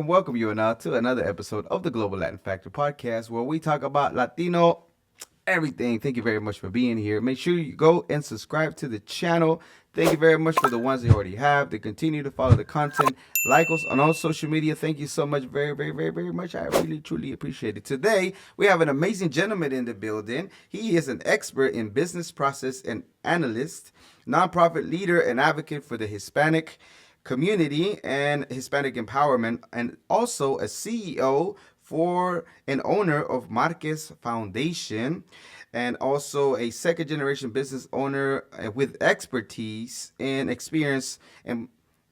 welcome you now to another episode of the Global Latin Factor podcast where we talk about Latino everything. Thank you very much for being here. Make sure you go and subscribe to the channel. Thank you very much for the ones that already have. To continue to follow the content, like us on all social media. Thank you so much, very much. I really, truly appreciate it. Today, we have an amazing gentleman in the building. He is an expert in business process and analyst, nonprofit leader and advocate for the Hispanic community and Hispanic empowerment, and also a CEO for an owner of Marquez Foundation, and also a second generation business owner with expertise and experience in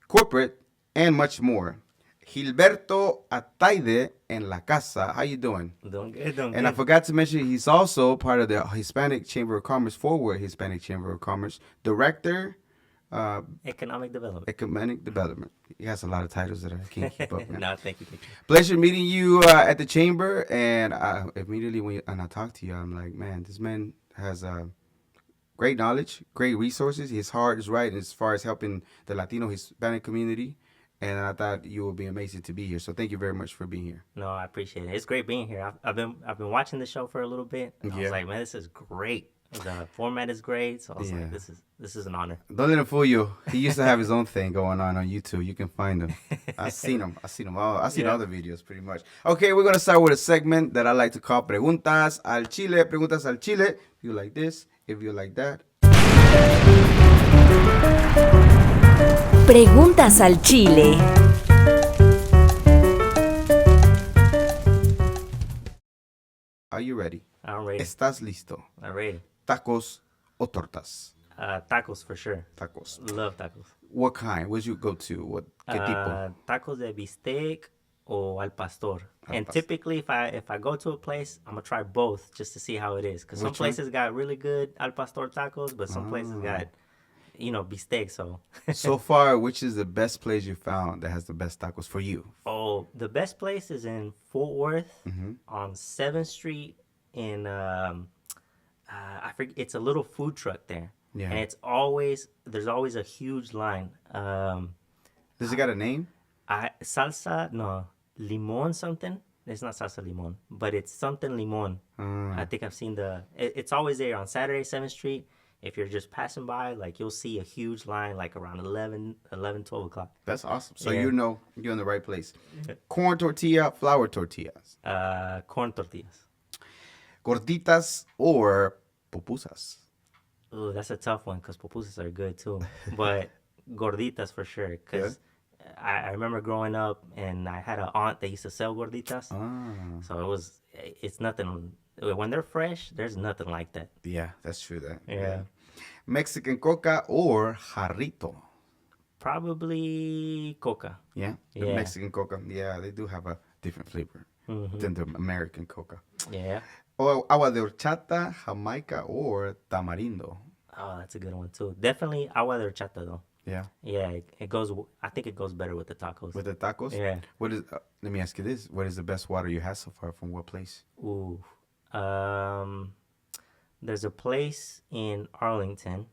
corporate and much more. Gilberto Atayde en la casa. How you doing? Doing good. And I forgot to mention he's also part of the Hispanic Chamber of Commerce, Forward Hispanic Chamber of Commerce, director, Economic development. Economic development. He has a lot of titles that I can't keep up. No, thank you. Pleasure meeting you at the chamber. And immediately when I talk to you, I'm like, man, this man has great knowledge, great resources. His heart is right as far as helping the Latino Hispanic community. And I thought you would be amazing to be here. So thank you very much for being here. No, I appreciate it. It's great being here. I've been watching the show for a little bit. I was like, man, this is great. The format is great, so I was like, this is an honor. Don't let him fool you. He used to have his own thing going on YouTube. You can find him. I've seen him. I've seen all the videos pretty much. Okay, we're going to start with a segment that I like to call Preguntas Al Chile. Preguntas Al Chile. If you like this, if you like that. Preguntas al Chile. Are you ready? I'm ready. ¿Estás listo? I'm ready. ¿Tacos o tortas? Tacos for sure. Tacos. Love tacos. What kind? Where'd you go to? ¿Qué tipo? Tacos de bistec or al pastor. Typically, if I go to a place, I'm gonna try both just to see how it is. Because some places got really good al pastor tacos, but some places got, bistec. So far, which is the best place you found that has the best tacos for you? Oh, the best place is in Fort Worth on 7th Street. I forget, it's a little food truck there, and there's always a huge line. Does it got a name? Limon something. It's not salsa limon, but it's something limon. I think I've seen it's always there on Saturday, 7th Street. If you're just passing by, like, you'll see a huge line, like around 11, 12 o'clock. That's awesome. So you're in the right place. Corn tortilla, flour tortillas. Corn tortillas. Gorditas or pupusas? Oh, that's a tough one because pupusas are good too. But gorditas for sure. Because I remember growing up and I had an aunt that used to sell gorditas. So it's nothing. When they're fresh, there's nothing like that. Yeah, that's true. Yeah. Mexican coca or jarrito? Probably coca. Yeah? The Mexican coca. Yeah, they do have a different flavor than the American coca. Yeah. Or agua de horchata, Jamaica, or tamarindo? Oh, that's a good one too. Definitely agua de horchata though. Yeah. Yeah, it goes. I think it goes better with the tacos. With the tacos? Yeah. What is? Let me ask you this: what is the best water you had so far? From what place? Ooh, there's a place in Arlington,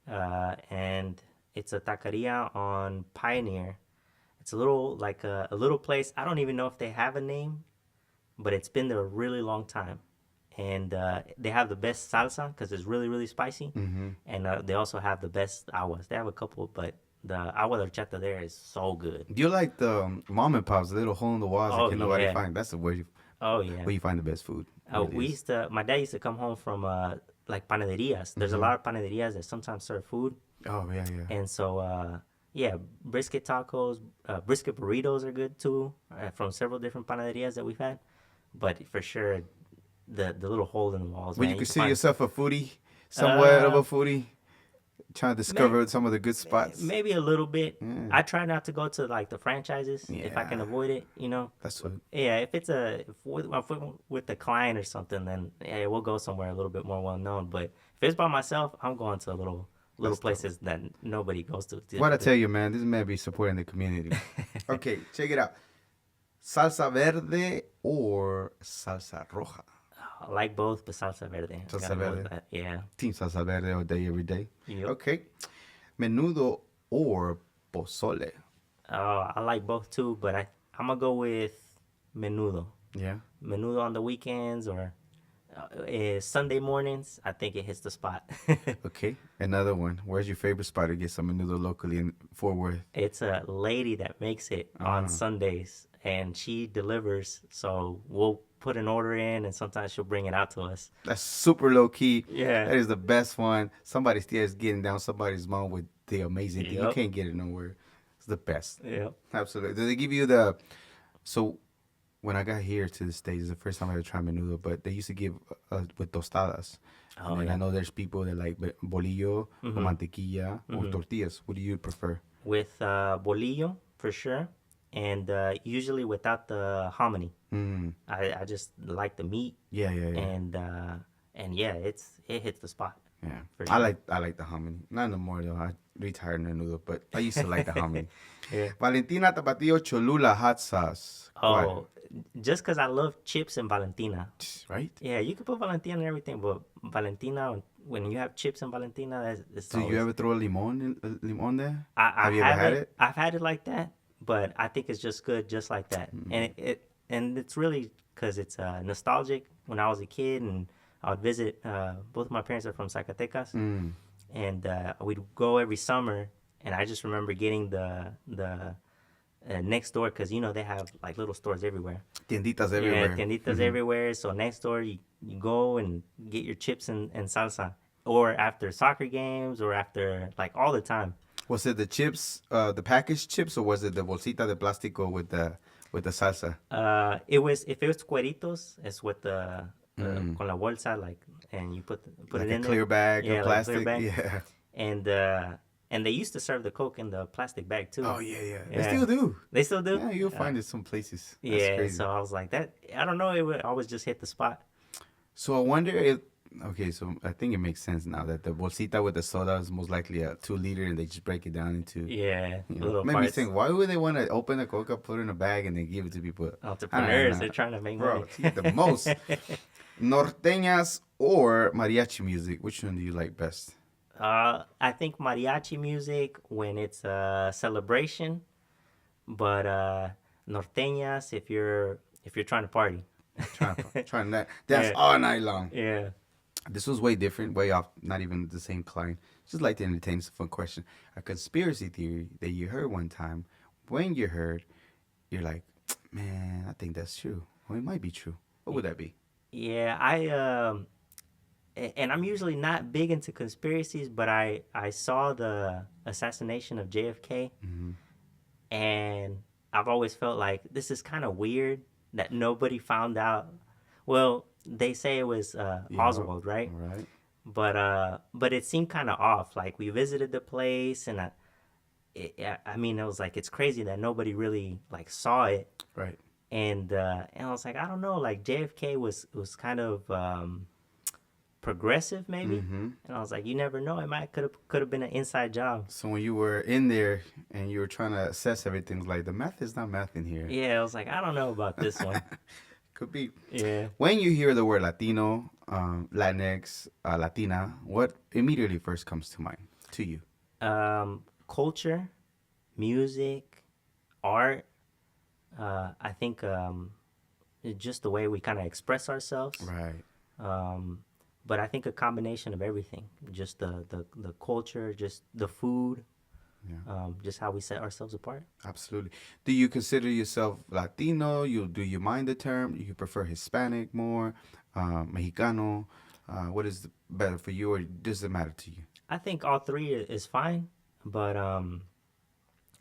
and it's a taqueria on Pioneer. It's a little little place. I don't even know if they have a name, but it's been there a really long time. And they have the best salsa because it's really, really spicy. And they also have the best aguas. They have a couple, but the agua de horchata there is so good. You like the mom and pops, the little hole in the walls that can nobody find. That's the way where you find the best food. My dad used to come home from like panaderias. There's a lot of panaderias that sometimes serve food. Oh, yeah. And so, brisket tacos, brisket burritos are good too from several different panaderias that we've had. But for sure, the little hole in the walls. Well, you consider yourself a foodie, somewhat of a foodie, trying to discover some of the good spots. Maybe a little bit. Yeah. I try not to go to like the franchises if I can avoid it. That's what. Yeah, if it's with the client or something, then we'll go somewhere a little bit more well known. But if it's by myself, I'm going to little places that nobody goes to. What I tell you, man, this man be supporting the community. Okay, check it out. Salsa verde or salsa roja? I like both, but salsa verde. Salsa verde? Yeah. Team salsa verde all day, every day? Yep. Okay. Menudo or pozole? I like both too, but I'm gonna go with menudo. Yeah. Menudo on the weekends or Sunday mornings. I think it hits the spot. Okay. Another one. Where's your favorite spot to get some menudo locally in Fort Worth? It's a lady that makes it on Ah. Sundays, and she delivers. So we'll put an order in, and sometimes she'll bring it out to us. That's super low key. Yeah. That is the best one. Somebody still is getting down somebody's mom with the amazing thing. You Yep. can't get it nowhere. It's the best. Yep. Absolutely. Do they give you the? So when I got here to the States, it's the first time I ever tried menudo, but they used to give with tostadas. Oh, And yeah. I know there's people that like bolillo or Mhm. mantequilla or tortillas. What do you prefer? With bolillo for sure, and usually without the hominy. Mm. I just like the meat, Yeah, yeah, yeah. and yeah, it hits the spot. Yeah, For I sure. like the hominy. Not no more though. I retired in the noodle, but I used to like the hominy. Yeah. Valentina Tapatio Cholula hot sauce. Oh, just because I love chips and Valentina. What? Right? Yeah, you can put Valentina and everything, but Valentina, when you have chips and Valentina, that's Do you ever throw a limon there? I Have you ever had it? I've had it like that, but I think it's just good, just like that. And and it's really because it's nostalgic. When I was a kid, and I would visit. Both of my parents are from Zacatecas, and we'd go every summer. And I just remember getting the next door because they have like little stores everywhere. Tienditas everywhere. Yeah, tienditas everywhere. So next door, you go and get your chips and salsa, or after soccer games, or after like all the time. Was it the chips, the packaged chips, or was it the bolsita de plástico with the salsa? It was if it was cueritos, it's with the con la bolsa, like, and you put Like it a in clear there. bag Yeah, of like a clear plastic. bag. Yeah. And they used to serve the Coke in the plastic bag too. Oh yeah, yeah. They Yeah. still do. They still do. Yeah, you'll find it some places. That's Yeah, crazy. so I was like that. I don't know. It would always just hit the spot. So I wonder if. Okay, so I think it makes sense now that the bolsita with the soda is most likely a 2 liter, and they just break it down into. Yeah, You know, little made me parts. think, why would they want to open a Coca, put it in a bag, and then give it to people? Entrepreneurs, know. they're trying to make Bro, money. see, the most. Norteñas or mariachi music, which one do you like best? I think mariachi music when it's a celebration, but norteñas if you're trying to party. Trying that. That's Yeah. all night long. Yeah. This was way different, way off, not even the same client. Just like to entertain. It's a fun question. A conspiracy theory that you heard one time. When you heard, you're like, man, I think that's true. Well, it might be true. What would that be? Yeah, and I'm usually not big into conspiracies, but I saw the assassination of JFK, and I've always felt like this is kind of weird that nobody found out. Well, they say it was Oswald, right? All right. But it seemed kind of off. Like we visited the place, and I mean, it was like it's crazy that nobody really like saw it. Right. And I was like, I don't know, like JFK was kind of progressive maybe, and I was like, you never know, it might could have been an inside job. So when you were in there and you were trying to assess everything, like the math is not math in here. Yeah, I was like, I don't know about this one. Could be. Yeah. When you hear the word Latino, Latinx, Latina, what immediately first comes to mind to you? Culture, music, art. I think just the way we kind of express ourselves. Right. But I think a combination of everything, just the culture, just the food, just how we set ourselves apart. Absolutely. Do you consider yourself Latino? Do you mind the term? You prefer Hispanic more, Mexicano? What is better for you, or does it matter to you? I think all three is fine, but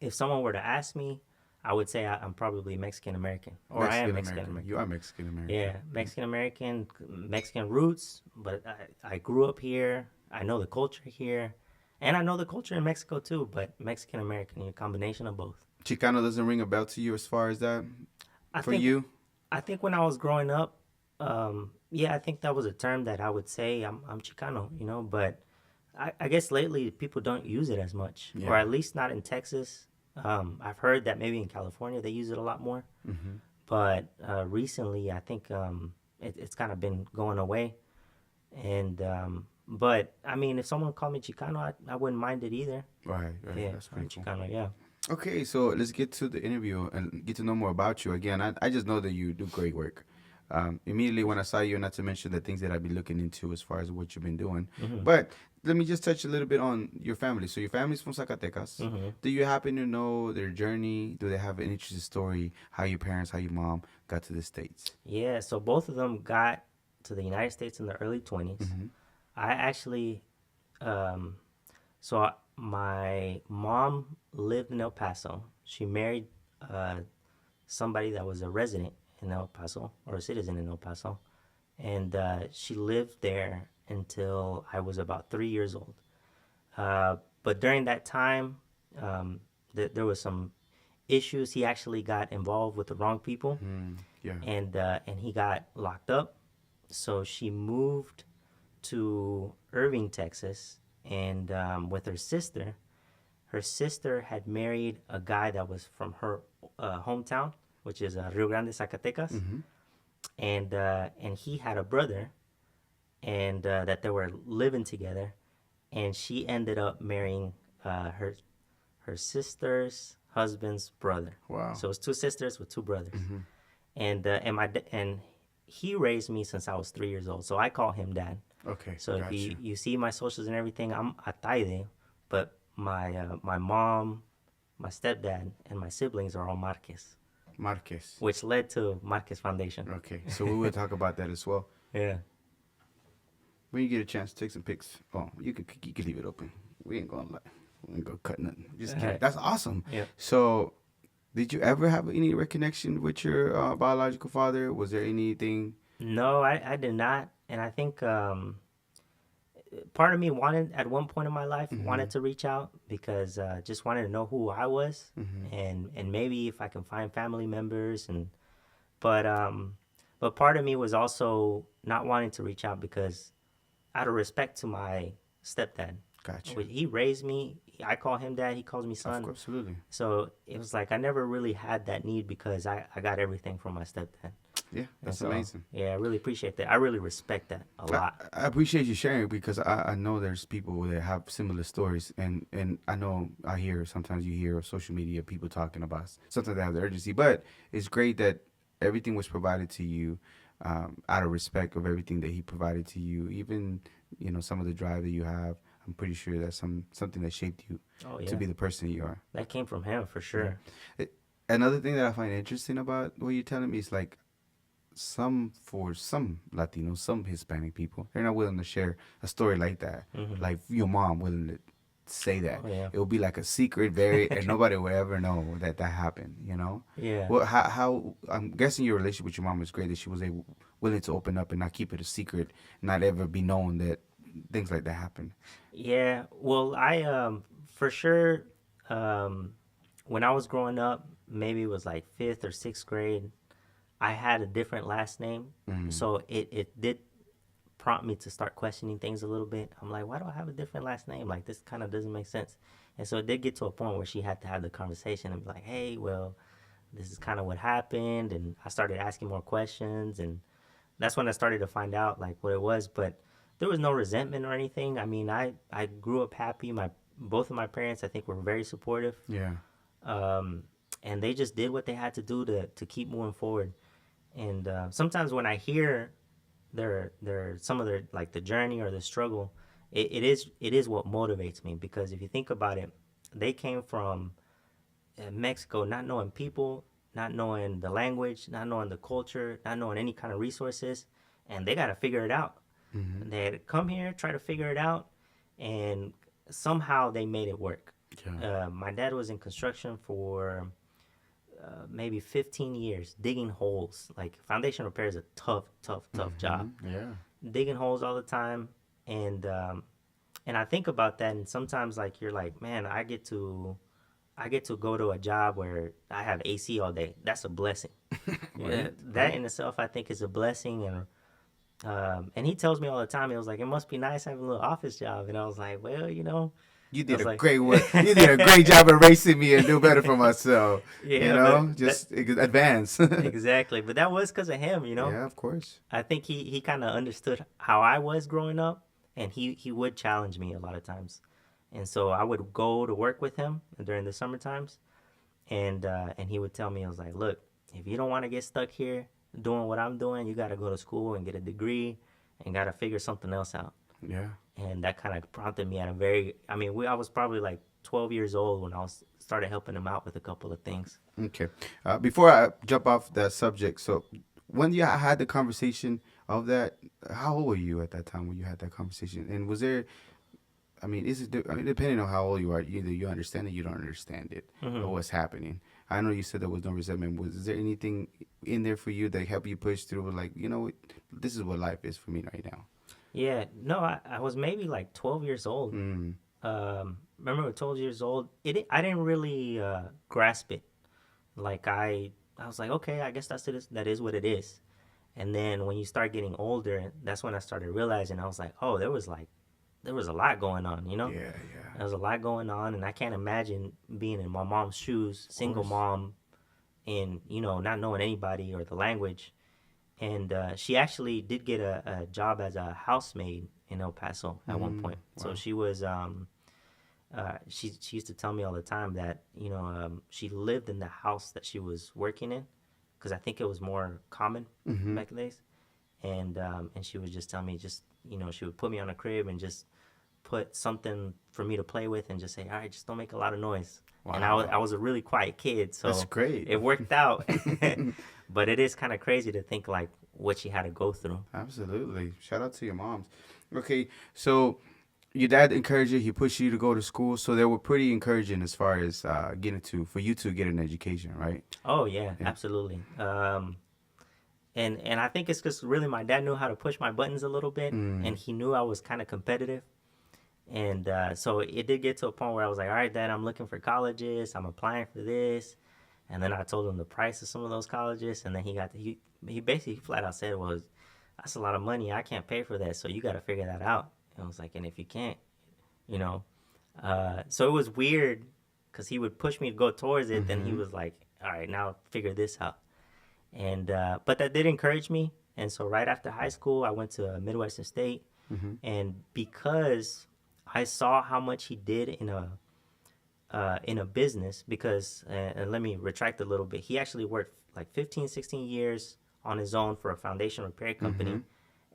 if someone were to ask me, I would say I'm probably Mexican American, or I am Mexican American. You are Mexican American. Yeah, Mexican American, Mexican roots, but I grew up here. I know the culture here, and I know the culture in Mexico too, but Mexican American, a combination of both. Chicano doesn't ring a bell to you as far as that for you? I think when I was growing up, yeah, I think that was a term that I would say I'm Chicano, but I guess lately people don't use it as much, or at least not in Texas. I've heard that maybe in California they use it a lot more, but recently I think it's kind of been going away. And but I mean, if someone called me Chicano, I wouldn't mind it either. Right. Yeah, That's I'm pretty cool. Chicano. Yeah. Okay, so let's get to the interview and get to know more about you. Again, I just know that you do great work. Immediately when I saw you, not to mention the things that I've been looking into as far as what you've been doing. Hmm. But let me just touch a little bit on your family. So your family's from Zacatecas. Hmm. Do you happen to know their journey? Do they have an interesting story? How your parents, how your mom got to the States? Yeah, so both of them got to the United States in the early 20s. Mm-hmm. I actually, um, my mom lived in El Paso. She married uh, somebody that was a resident in El Paso or a citizen in El Paso, and she lived there until I was about 3 years old. But during that time, um, there was some issues. He actually got involved with the wrong people, Yeah. and he got locked up. So she moved to Irving, Texas, and with her sister. Her sister had married a guy that was from her hometown, which is Rio Grande, Zacatecas, Mm-hmm. and he had a brother, and that they were living together, and she ended up marrying her sister's husband's brother. Wow. So it's two sisters with two brothers, Mm-hmm. and he raised me since I was 3 years old. So I call him dad. Okay. So if Gotcha. you see my socials and everything, I'm Atayde, but my mom, my stepdad, and my siblings are all Marquez, Marquez. which led to Marquez Foundation. Okay. So we will talk about that as well. Yeah. When you get a chance, take some pics. Oh, you can leave it open. We ain't gonna lie. We ain't gonna cut nothing. Just kidding. Alright. That's awesome. Yeah. So, did you ever have any reconnection with your biological father? Was there anything? No, I did not, and I think part of me wanted at one point in my life wanted to reach out because just wanted to know who I was, and maybe if I can find family members, and but but part of me was also not wanting to reach out because out of respect to my stepdad. Gotcha. He raised me. I call him dad. He calls me Of son. course, absolutely. So it was like I never really had that need because I got everything from my stepdad. Yeah, that's And so, amazing. Yeah, I really appreciate that. I really respect that a lot. I appreciate you sharing because I know there's people that have similar stories, and I know I hear sometimes you hear on social media people talking about sometimes they have the urgency, but it's great that everything was provided to you out of respect of everything that he provided to you, even some of the drive that you have. I'm pretty sure that's something that shaped you Oh to yeah, be the person that you are. that came from him for sure. Another thing that I find interesting about what you're telling me is like for some Latinos, some Hispanic people, they're not willing to share a story like that. Like your mom willing to say that. Oh yeah, It will be like a secret, very, and nobody will ever know that happened. yeah. Well, how I'm guessing your relationship with your mom was great that she was willing to open up and not keep it a secret, not ever be known that things like that happen. Yeah, well, I for sure when I was growing up, maybe it was like 5th or 6th grade, I had a different last name. So it did prompt me to start questioning things a little bit. I'm like, why do I have a different last name? Like this kind of doesn't make sense. And so it did get to a point where she had to have the conversation and be like, hey, well, this is kind of what happened, and I started asking more questions, and that's when I started to find out like what it was. But there was no resentment or anything. I mean, I grew up happy. My both of my parents, I think, were very supportive, Yeah. and they just did what they had to do to keep moving forward. And sometimes when I hear their some of their like the journey or the struggle, it is what motivates me, because if you think about it, they came from Mexico, not knowing people, not knowing the language, not knowing the culture, not knowing any kind of resources, and they got to figure it out. They had to come here, try to figure it out, and somehow they made it work. Yeah. My dad was in construction for maybe 15 years, digging holes. Like foundation repair is a tough job. Yeah. Digging holes all the time, and I think about that, and sometimes like you're like, man, I get to go to a job where I have AC all day. That's a blessing. That in itself, I think, is a blessing. And he tells me all the time, he was like, it must be nice having a little office job. And I was like, well, You I did was a like, great work. You did a great job erasing me and do better for myself. Yeah, but just advance. exactly. But that was because of him. Yeah, of course. I think he kind of understood how I was growing up, and he would challenge me a lot of times. And so I would go to work with him during the summer times. and he would tell me, I was like, look, if you don't want to get stuck here doing what I'm doing, you got to go to school and get a degree and got to figure something else out. Yeah. And that kind of prompted me at a very, I mean, I was probably like 12 years old when I started helping him out with a couple of things. Okay. Before I jump off that subject, so when you had the conversation of that, how old were you at that time when you had that conversation? And was there, I mean, depending on how old you are, either you understand it, you don't understand it, or what's happening. I know you said there was no resentment. Is there anything in there for you that helped you push through? Like, this is what life is for me right now. Yeah, no, I was maybe like 12 years old. Remember, at 12 years old, I didn't really grasp it. Like I was like, okay, I guess that is what it is. And then when you start getting older, that's when I started realizing, I was like, oh, there was a lot going on, Yeah, yeah. There was a lot going on, and I can't imagine being in my mom's shoes, single mom, and not knowing anybody or the language. And she actually did get a job as a housemaid in El Paso at one point. Wow. So she was she used to tell me all the time that she lived in the house that she was working in, because I think it was more common back in the days. And she would just tell me, just she would put me on a crib and just put something for me to play with and just say, all right, just don't make a lot of noise. Wow. And I was a really quiet kid, so that's great. It worked out. But it is kind of crazy to think like what she had to go through. Absolutely. Shout out to your moms. Okay, so your dad encouraged you, he pushed you to go to school, so they were pretty encouraging as far as for you to get an education, right? Oh yeah. Absolutely. And I think it's because really my dad knew how to push my buttons a little bit, and he knew I was kind of competitive. And so it did get to a point where I was like, all right, Dad, I'm looking for colleges. I'm applying for this. And then I told him the price of some of those colleges. And then he basically flat out said, well, that's a lot of money. I can't pay for that. So you got to figure that out. And I was like, and if you can't, so it was weird because he would push me to go towards it. Then he was like, all right, now figure this out. And but that did encourage me. And so right after high school, I went to Midwestern State. And because I saw how much he did in a business, because and let me retract a little bit. He actually worked like 15, 16 years on his own for a foundation repair company.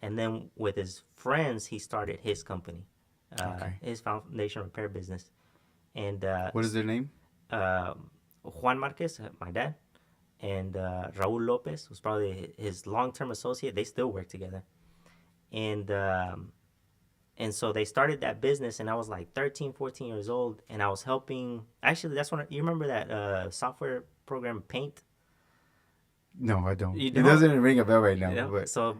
And then with his friends, he started his company, his foundation repair business. And what is their name? Juan Marquez, my dad, and Raul Lopez was probably his long-term associate. They still work together. And so they started that business, and I was like 13, 14 years old, and I was helping. Actually, that's when you remember that software program Paint? No, I don't. You It don't? doesn't ring a bell right now. But So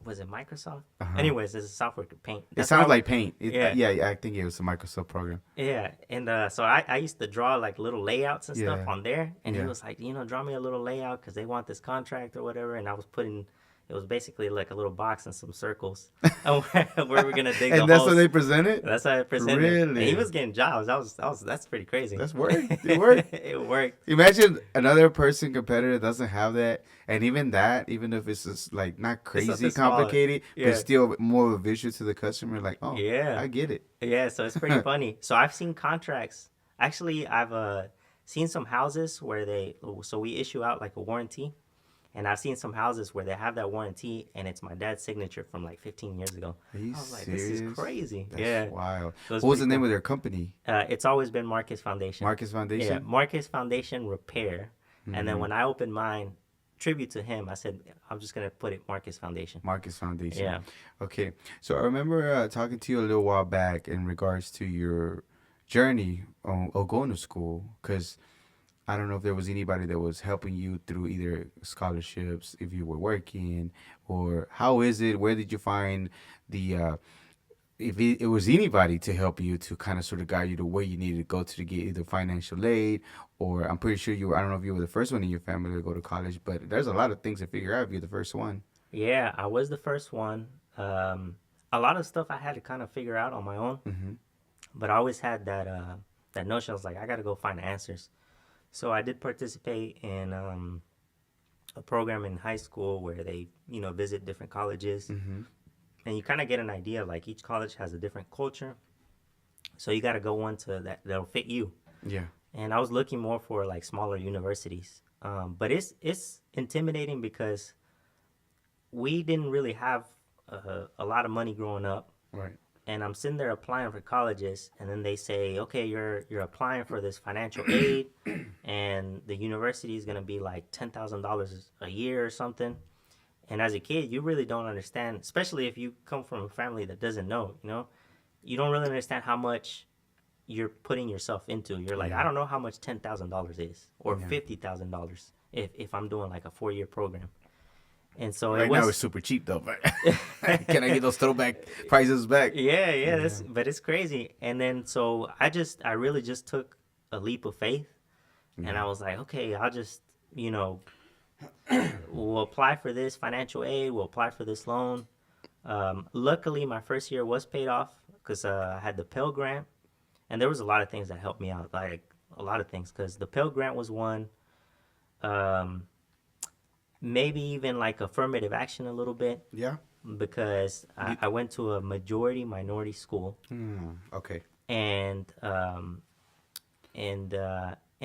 was it Microsoft? Anyways, it's a software Paint. it sounds like Paint. Yeah, I think it was a Microsoft program. Yeah, and so I used to draw like little layouts and stuff on there, and he Yeah. was like, draw me a little layout because they want this contract or whatever, and I was putting. It was basically like a little box and some circles and where we're gonna dig the And that's holes. how they present it? That's how I presented. Really? And he was getting jobs. That's pretty crazy. That's worked. It worked. It worked. Imagine another competitor doesn't have that, and even if it's just like not crazy something smaller. complicated, Yeah. but still more of a visual to the customer. Like, oh, Yeah. I get it. Yeah, so it's pretty funny. So I've seen contracts. Actually, I've seen some houses where we issue out like a warranty. And I've seen some houses where they have that warranty, and it's my dad's signature from like 15 years ago. Are you I was like, serious? this is crazy. That's wild. So What was the pretty name cool. of their company? It's always been Marquez Foundation. Marquez Foundation? Yeah, Marquez Foundation Repair. And then when I opened mine, tribute to him, I said, I'm just going to put it Marquez Foundation. Marquez Foundation. Yeah. Okay. So I remember talking to you a little while back in regards to your journey of going to school, because I don't know if there was anybody that was helping you through either scholarships, if you were working, or how is it? Where did you find the, if it was anybody to help you to kind of sort of guide you to where you needed to go to get either financial aid, or I'm pretty sure I don't know if you were the first one in your family to go to college, but there's a lot of things to figure out if you're the first one. Yeah, I was the first one. A lot of stuff I had to kind of figure out on my own. But I always had that notion. I was like, I got to go find the answers. So I did participate in a program in high school where they, visit different colleges. And you kind of get an idea, like each college has a different culture. So you got to go one that'll fit you. Yeah. and I was looking more for like smaller universities. But it's intimidating because we didn't really have a lot of money growing up, Right. and I'm sitting there applying for colleges, and then they say, okay, you're applying for this financial aid, and the university is gonna be like $10,000 a year or something. And as a kid, you really don't understand, especially if you come from a family that doesn't know. You don't really understand how much you're putting yourself into. You're like, I Yeah. don't know how much $10,000 is or Yeah. $50,000 if I'm doing like a 4-year program. And so it Right now it's was super cheap though, but can I get those throwback prices back? yeah, but it's crazy. And then so I really just took a leap of faith, and I was like, okay, I'll just, you know, we'll apply for this financial aid, we'll apply for this loan. Luckily, my first year was paid off because I had the Pell Grant, and there was a lot of things that helped me out, like a lot of things, because the Pell Grant was one. Um, Maybe even like affirmative action a little bit, Yeah. because I went to a majority minority school, Okay. and and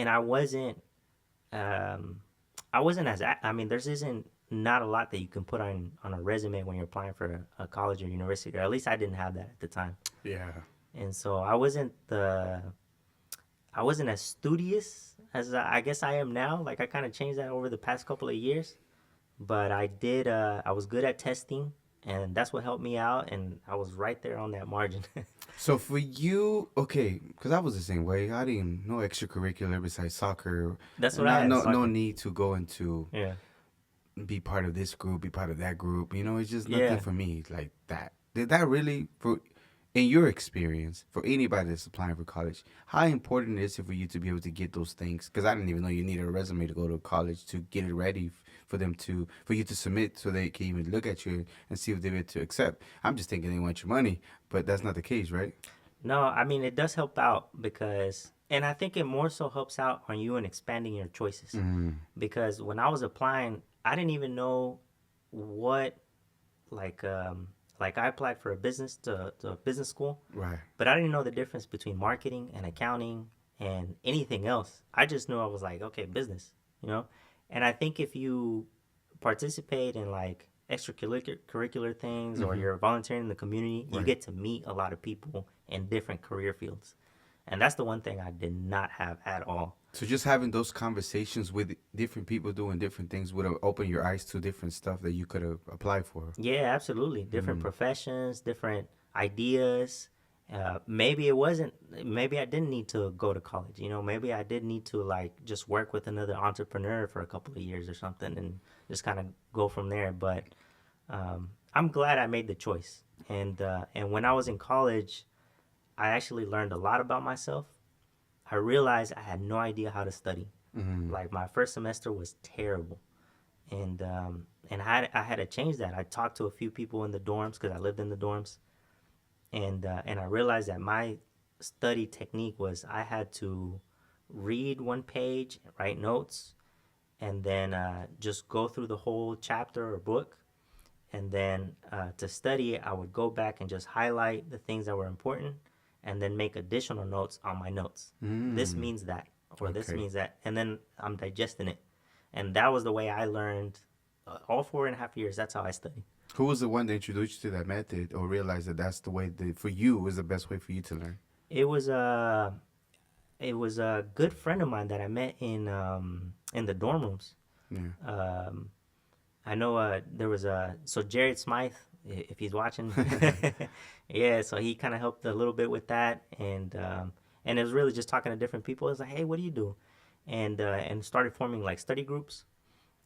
I wasn't I mean, there's isn't not a lot that you can put on a resume when you're applying for a college or university, or at least I didn't have that at the time. Yeah. And so I wasn't as studious as I guess I am now. Like, I kind of changed that over the past couple of years, but I was good at testing, and that's what helped me out, and I was right there on that margin. So for you, okay, because I was the same way. I didn't no extracurricular besides soccer. That's what Not, I had, no soccer. need to go into Yeah. be part of this group, be part of that group. It's just nothing Yeah. for me like that. Did that really for in your experience for anybody that's applying for college? How important is it for you to be able to get those things? Because I didn't even know you needed a resume to go to college to get it ready for you to submit so they can even look at you and see if they're able to accept. I'm just thinking they want your money, but that's not the case, right? No, I mean, it does help out because, and I think it more so helps out on you in expanding your choices. Because when I was applying, I didn't even know what, like, like I applied for a to a business school, Right. but I didn't know the difference between marketing and accounting and anything else. I just knew I was like, okay, business, you know? And I think if you participate in like extracurricular things, or you're volunteering in the community, you Right. get to meet a lot of people in different career fields. And that's the one thing I did not have at all. So just having those conversations with different people doing different things would have opened your eyes to different stuff that you could have applied for. Yeah, absolutely. Different professions, different ideas. Maybe I didn't need to go to college. Maybe I did need to like just work with another entrepreneur for a couple of years or something, and just kind of go from there. But I'm glad I made the choice. And when I was in college, I actually learned a lot about myself. I realized I had no idea how to study. Like, my first semester was terrible, and I had to change that. I talked to a few people in the dorms because I lived in the dorms, and I realized that my study technique was I had to read one page, write notes, and then just go through the whole chapter or book. And then to study, I would go back and just highlight the things that were important, and then make additional notes on my notes. This means that, or this Okay. means that, and then I'm digesting it. And that was the way I learned all 4.5 years. That's how I study. Who was the one that introduced you to that method or realized that that's the way that for you was the best way for you to learn? It was a good friend of mine that I met in the dorm rooms. Yeah. I know there was so Jared Smythe, if he's watching, yeah. So he kind of helped a little bit with that, and it was really just talking to different people. It was like, hey, what do you do? And started forming like study groups,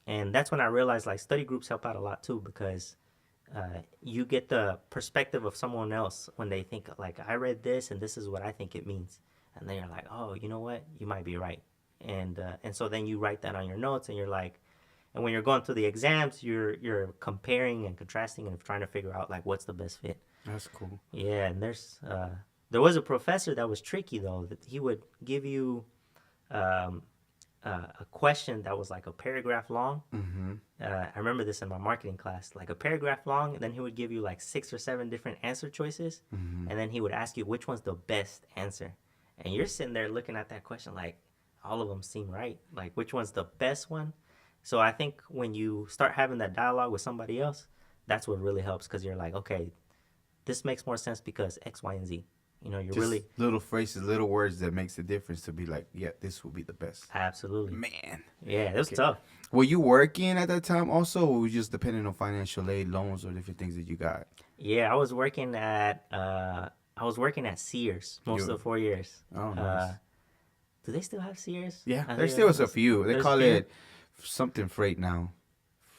and that's when I realized like study groups help out a lot too, because you get the perspective of someone else when they think like, I read this and this is what I think it means, and then you're like, oh, you know what, you might be right, and so then you write that on your notes, and you're like. And when you're going through the exams, you're comparing and contrasting and trying to figure out like what's the best fit. That's cool. Yeah, and there was a professor that was tricky though. That he would give you a question that was like a paragraph long. I remember this in my marketing class, like a paragraph long, and then he would give you like 6 or 7 different answer choices, and then he would ask you which one's the best answer. And you're sitting there looking at that question like, all of them seem right. Like, which one's the best one? So I think when you start having that dialogue with somebody else, that's what really helps because you're like, okay, this makes more sense because X, Y, and Z. You know, you're Just really little phrases, little words that makes a difference to be like, yeah, this will be the best. absolutely. Man. Yeah, it was Okay. tough. Were you working at that time also, or were you just depending on financial aid, loans, or different things that you got? Yeah, I was working at Sears most You, of the 4 years. oh, nice. Uh, do they still have Sears? Yeah, I there think still is a few. They there's a call few. it something freight now.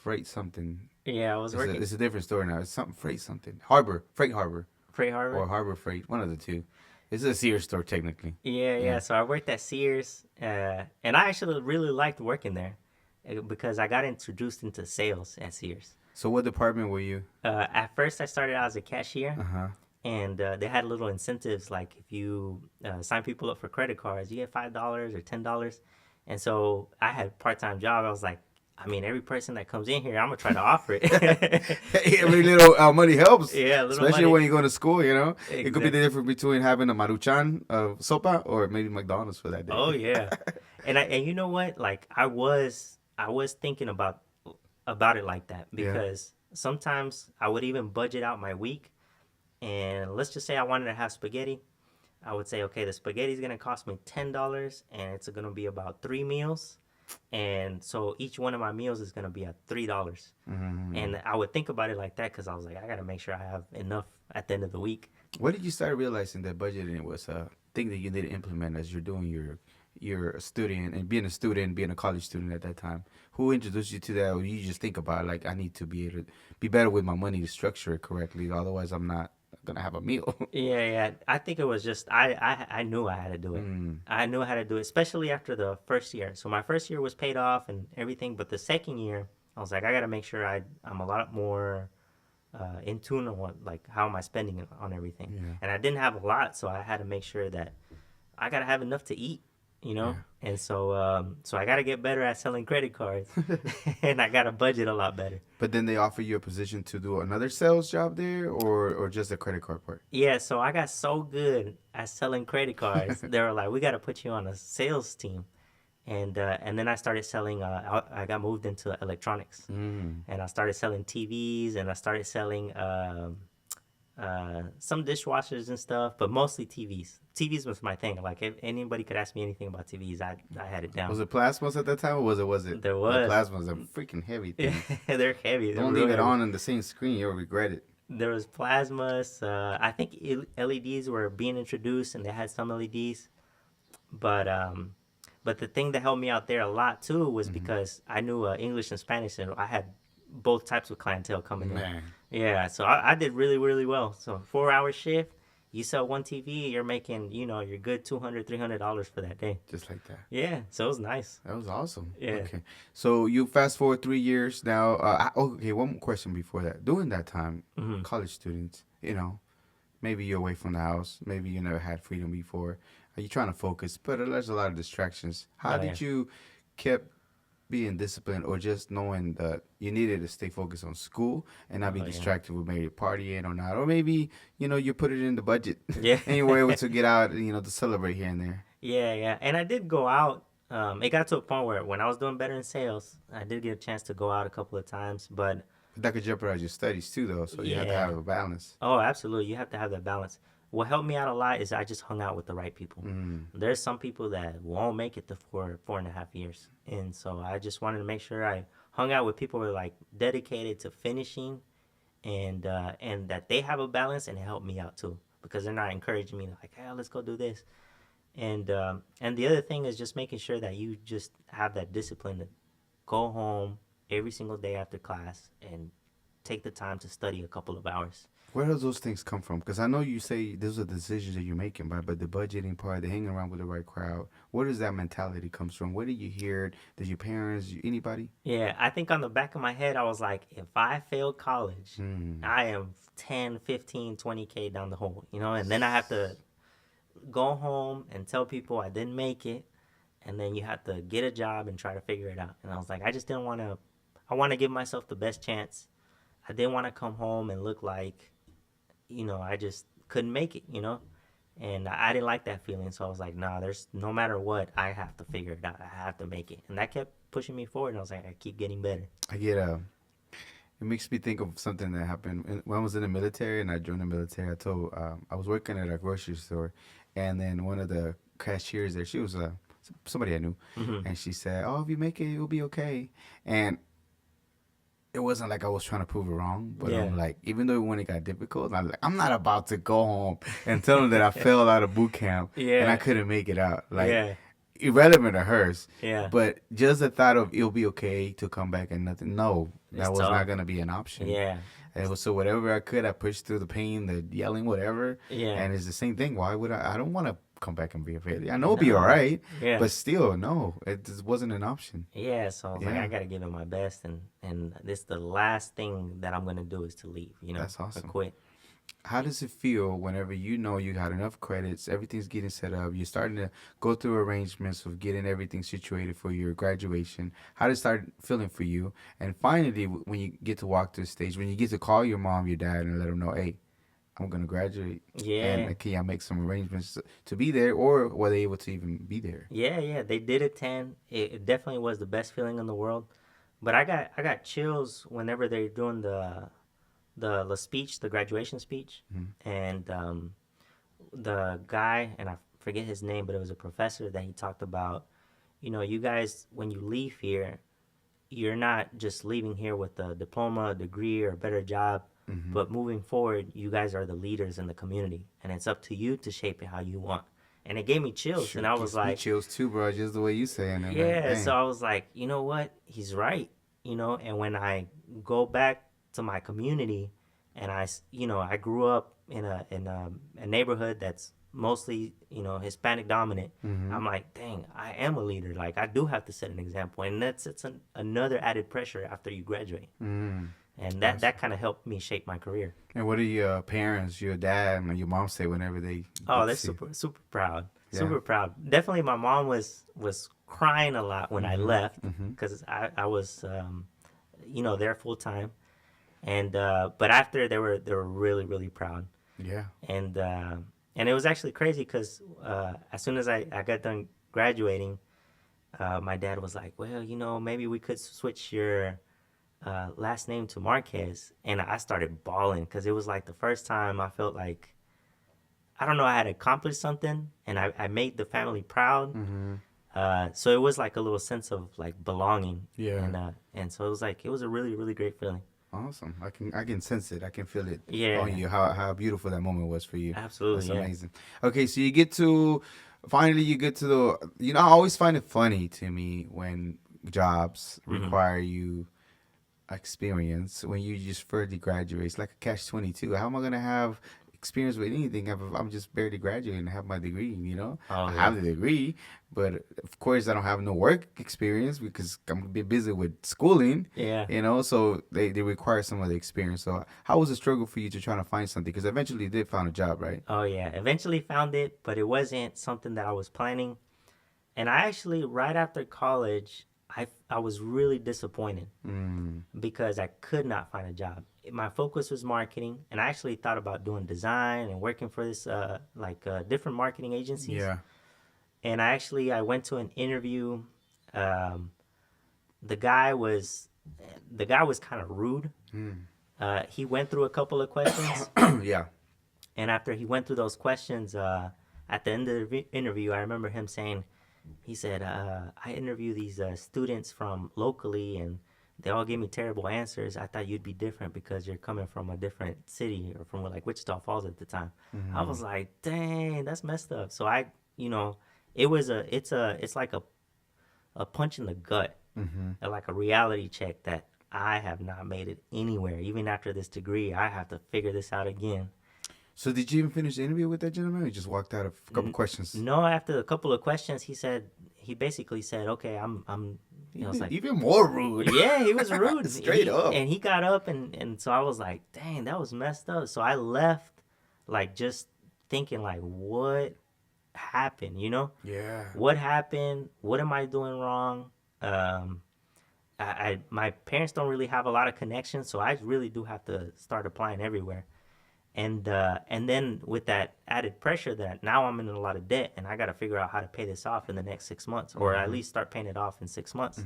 Freight something. Yeah, I was working It's a different story now. It's something freight something. Harbor, freight harbor, Freight Harbor. or harbor freight. One of the two. It's a Sears store technically. Yeah, Yeah. yeah. So I worked at Sears, and I actually really liked working there because I got introduced into sales at Sears. So what department were you? At first, I started out as a cashier, Uh huh. and they had little incentives like if you sign people up for credit cards, you get $5 or $10. And so I had a part-time job. I was like, I mean, every person that comes in here, I'm gonna try to offer it. Every little money helps. Yeah, a little Especially money. when you go to school, you know. It could be the Exactly. difference between having a maruchan of sopa or maybe McDonald's for that day. Oh yeah, and you know what? Like I was thinking about it like that Yeah. because sometimes I would even budget out my week, and let's just say I wanted to have spaghetti. I would say, okay, the spaghetti is gonna cost me $10, and it's gonna be about 3 meals, and so each one of my meals is gonna be at $3. Mm-hmm. And I would think about it like that because I was like, I gotta make sure I have enough at the end of the week. When did you start realizing that budgeting was a thing that you need to implement as you're doing your student and being a student, being a college student at that time? Who introduced you to that, or you just think about like I need to be able to be better with my money to structure it correctly, otherwise I'm not gonna have a meal. Yeah, yeah. I think it was just I knew I had to do it. Mm. I knew how to do it, especially after the first year. So my first year was paid off and everything, but the second year, I was like, I gotta make sure I'm a lot more in tune on what like how am I spending it on everything. Yeah. And I didn't have a lot, so I had to make sure that I gotta have enough to eat, you know. And so I gotta get better at selling credit cards, and I gotta budget a lot better. But then they offer you a position to do another sales job there, or just a credit card part. Yeah, so I got so good at selling credit cards. They were like, "We got to put you on a sales team," and then I started selling. I got moved into electronics, Mm. and I started selling TVs, and I started selling some dishwashers and stuff, but mostly TVs. TVs was my thing. Like if anybody could ask me anything about TVs, I had it down. Was it plasmas at that time, or was it? There The was. plasmas are freaking heavy things. They're heavy. They're Don't real leave it heavy. on the same screen, you'll regret it. There was plasmas. I think LEDs were being introduced, and they had some LEDs. But the thing that helped me out there a lot too was because I knew English and Spanish, and I had both types of clientele coming in. Man, Yeah, so I did really really well. So 4 hour shift, you sell one TV, you're making you're good $200-$300 for that day. just like that. Yeah, so it was nice. That was awesome. Yeah. Okay. So you fast forward 3 years now. Okay, one more question before that. During that time, Mhm. college students, maybe you're away from the house. Maybe you never had freedom before. Are you trying to focus? But there's a lot of distractions. How Oh, did yeah. you keep being disciplined, or just knowing that you needed to stay focused on school and not be Oh, yeah. distracted with maybe partying or not, or maybe you put it in the budget Yeah. and you were able to get out, to celebrate here and there. Yeah, yeah. And I did go out. It got to a point where when I was doing better in sales, I did get a chance to go out a couple of times. But But that could jeopardize your studies too, though. So you have to Yeah. have a balance. oh, absolutely, you have to have that balance. What helped me out a lot is I just hung out with the right people. Mm. There's some people that won't make it to 4.5 years, and so I just wanted to make sure I hung out with people who are like dedicated to finishing, and that they have a balance and it helped me out too because they're not encouraging me like, hey, let's go do this. And the other thing is just making sure that you just have that discipline to go home every single day after class and take the time to study a couple of hours. Where does those things come from? Because I know you say those are decisions that you're making, but the budgeting part, the hanging around with the right crowd, where does that mentality comes from? Where did you hear it? Did your parents, anybody? Yeah, I think on the back of my head, I was like, if I fail college, Mm. I am 10, 15, 20K down the hole, and then I have to go home and tell people I didn't make it, and then you have to get a job and try to figure it out. And I was like, I just didn't want to, I want to give myself the best chance. I didn't want to come home and look like, I just couldn't make it. And I didn't like that feeling, so I was like, nah, there's no matter what, I have to figure it out. I have to make it. And that kept pushing me forward, and I was like, I keep getting better. I get It makes me think of something that happened when I was in the military and I joined the military. I was working at a grocery store, and then one of the cashiers there, she was somebody I knew, Hmm. and she said, "Oh, if you make it, it'll be okay." And it wasn't like I was trying to prove her wrong, but Yeah. I'm like, even though when it got difficult, I'm like, I'm not about to go home and tell them that I failed out of boot camp and I Yeah. couldn't make it out. Like, Yeah. irrelevant to hers. Yeah. But just the thought of it'll be okay to come back and nothing. No, It's that was tough. not gonna be an option. Yeah. And so whatever I could, I pushed through the pain, the yelling, whatever. Yeah. And it's the same thing. Why would I? I don't want to come back and be a failure. I know it'll be all No. right, Yeah. but still, no, it just wasn't an option. Yeah, so I was like, Yeah. I gotta give it my best, and this the last thing that I'm gonna do is to leave, That's or awesome. quit. How does it feel whenever you know you got enough credits, everything's getting set up, you're starting to go through arrangements of getting everything situated for your graduation? How does it start feeling for you? And finally, when you get to walk to the stage, when you get to call your mom, your dad, and let them know, hey, I'm gonna graduate, Yeah, and can y'all make some arrangements to be there, or were they able to even be there? yeah, they did attend. It definitely was the best feeling in the world. But I got chills whenever they're doing the speech, the graduation speech, and the guy, and I forget his name, but it was a professor that he talked about. You guys, when you leave here, you're not just leaving here with a diploma, a degree, or a better job, but moving forward, you guys are the leaders in the community, and it's up to you to shape it how you want. And it gave me chills, and Shoot, I was gives me like, chills too, bro. Just the way you saying it, like, yeah. So dang. I was like, you know what? He's right. And when I go back to my community, and I grew up in a neighborhood that's mostly Hispanic dominant. Mm-hmm. I'm like, dang, I am a leader. Like I do have to set an example, and another added pressure after you graduate. Mm. And that Awesome. that kind of helped me shape my career. And what do your parents, your dad, and your mom say whenever they Oh, get to they're see? super super proud. Yeah. Super proud. Definitely, my mom was crying a lot when I left Mm-hmm. because I was there full time, and but after they were really really proud, Yeah. and it was actually crazy because as soon as I got done graduating, my dad was like, well, maybe we could switch your last name to Marquez, and I started bawling because it was like the first time I felt like, I don't know, I had accomplished something, and I made the family proud. Mm-hmm. So it was like a little sense of like belonging. Yeah. And so it was a really really great feeling. Awesome. I can sense it. I can feel it Yeah, on you. How beautiful that moment was for you. absolutely. That's Yeah. amazing. Okay, so you get to the. I always find it funny to me when jobs require you experience when you just barely graduate. It's like a catch-22. How am I gonna have experience with anything if I'm just barely graduating and have my degree? Oh I yeah. have the degree, but of course I don't have no work experience because I'm a bit busy with schooling. Yeah. So they require some of the experience. So how was the struggle for you to try to find something? Because eventually you did find a job, right? Oh yeah. Eventually found it, but it wasn't something that I was planning. And I actually, right after college, I was really disappointed Mm, because I could not find a job. My focus was marketing, and I actually thought about doing design and working for this different marketing agencies. yeah. And I went to an interview. Um, the guy was kind of rude. Mm. He went through a couple of questions, Yeah. and after he went through those questions, at the end of the interview, I remember him saying, he said, I interview these students from locally, and they all gave me terrible answers. I thought you'd be different because you're coming from a different city or from like Wichita Falls at the time. I was like, dang, that's messed up. So it's like a punch in the gut, like a reality check that I have not made it anywhere. Even after this degree, I have to figure this out again. So did you even finish the interview with that gentleman? Or you just walked out of a couple questions. No, after a couple of questions, he basically said, "Okay, I was like, Even more rude. yeah, he was rude, Straight up. and he got up, and so I was like, dang, that was messed up. So I left, like just thinking like, what happened? Yeah. What happened? What am I doing wrong? My parents don't really have a lot of connections, so I really do have to start applying everywhere. And then with that added pressure that now I'm in a lot of debt and I got to figure out how to pay this off in the next 6 months, or at least start paying it off in 6 months.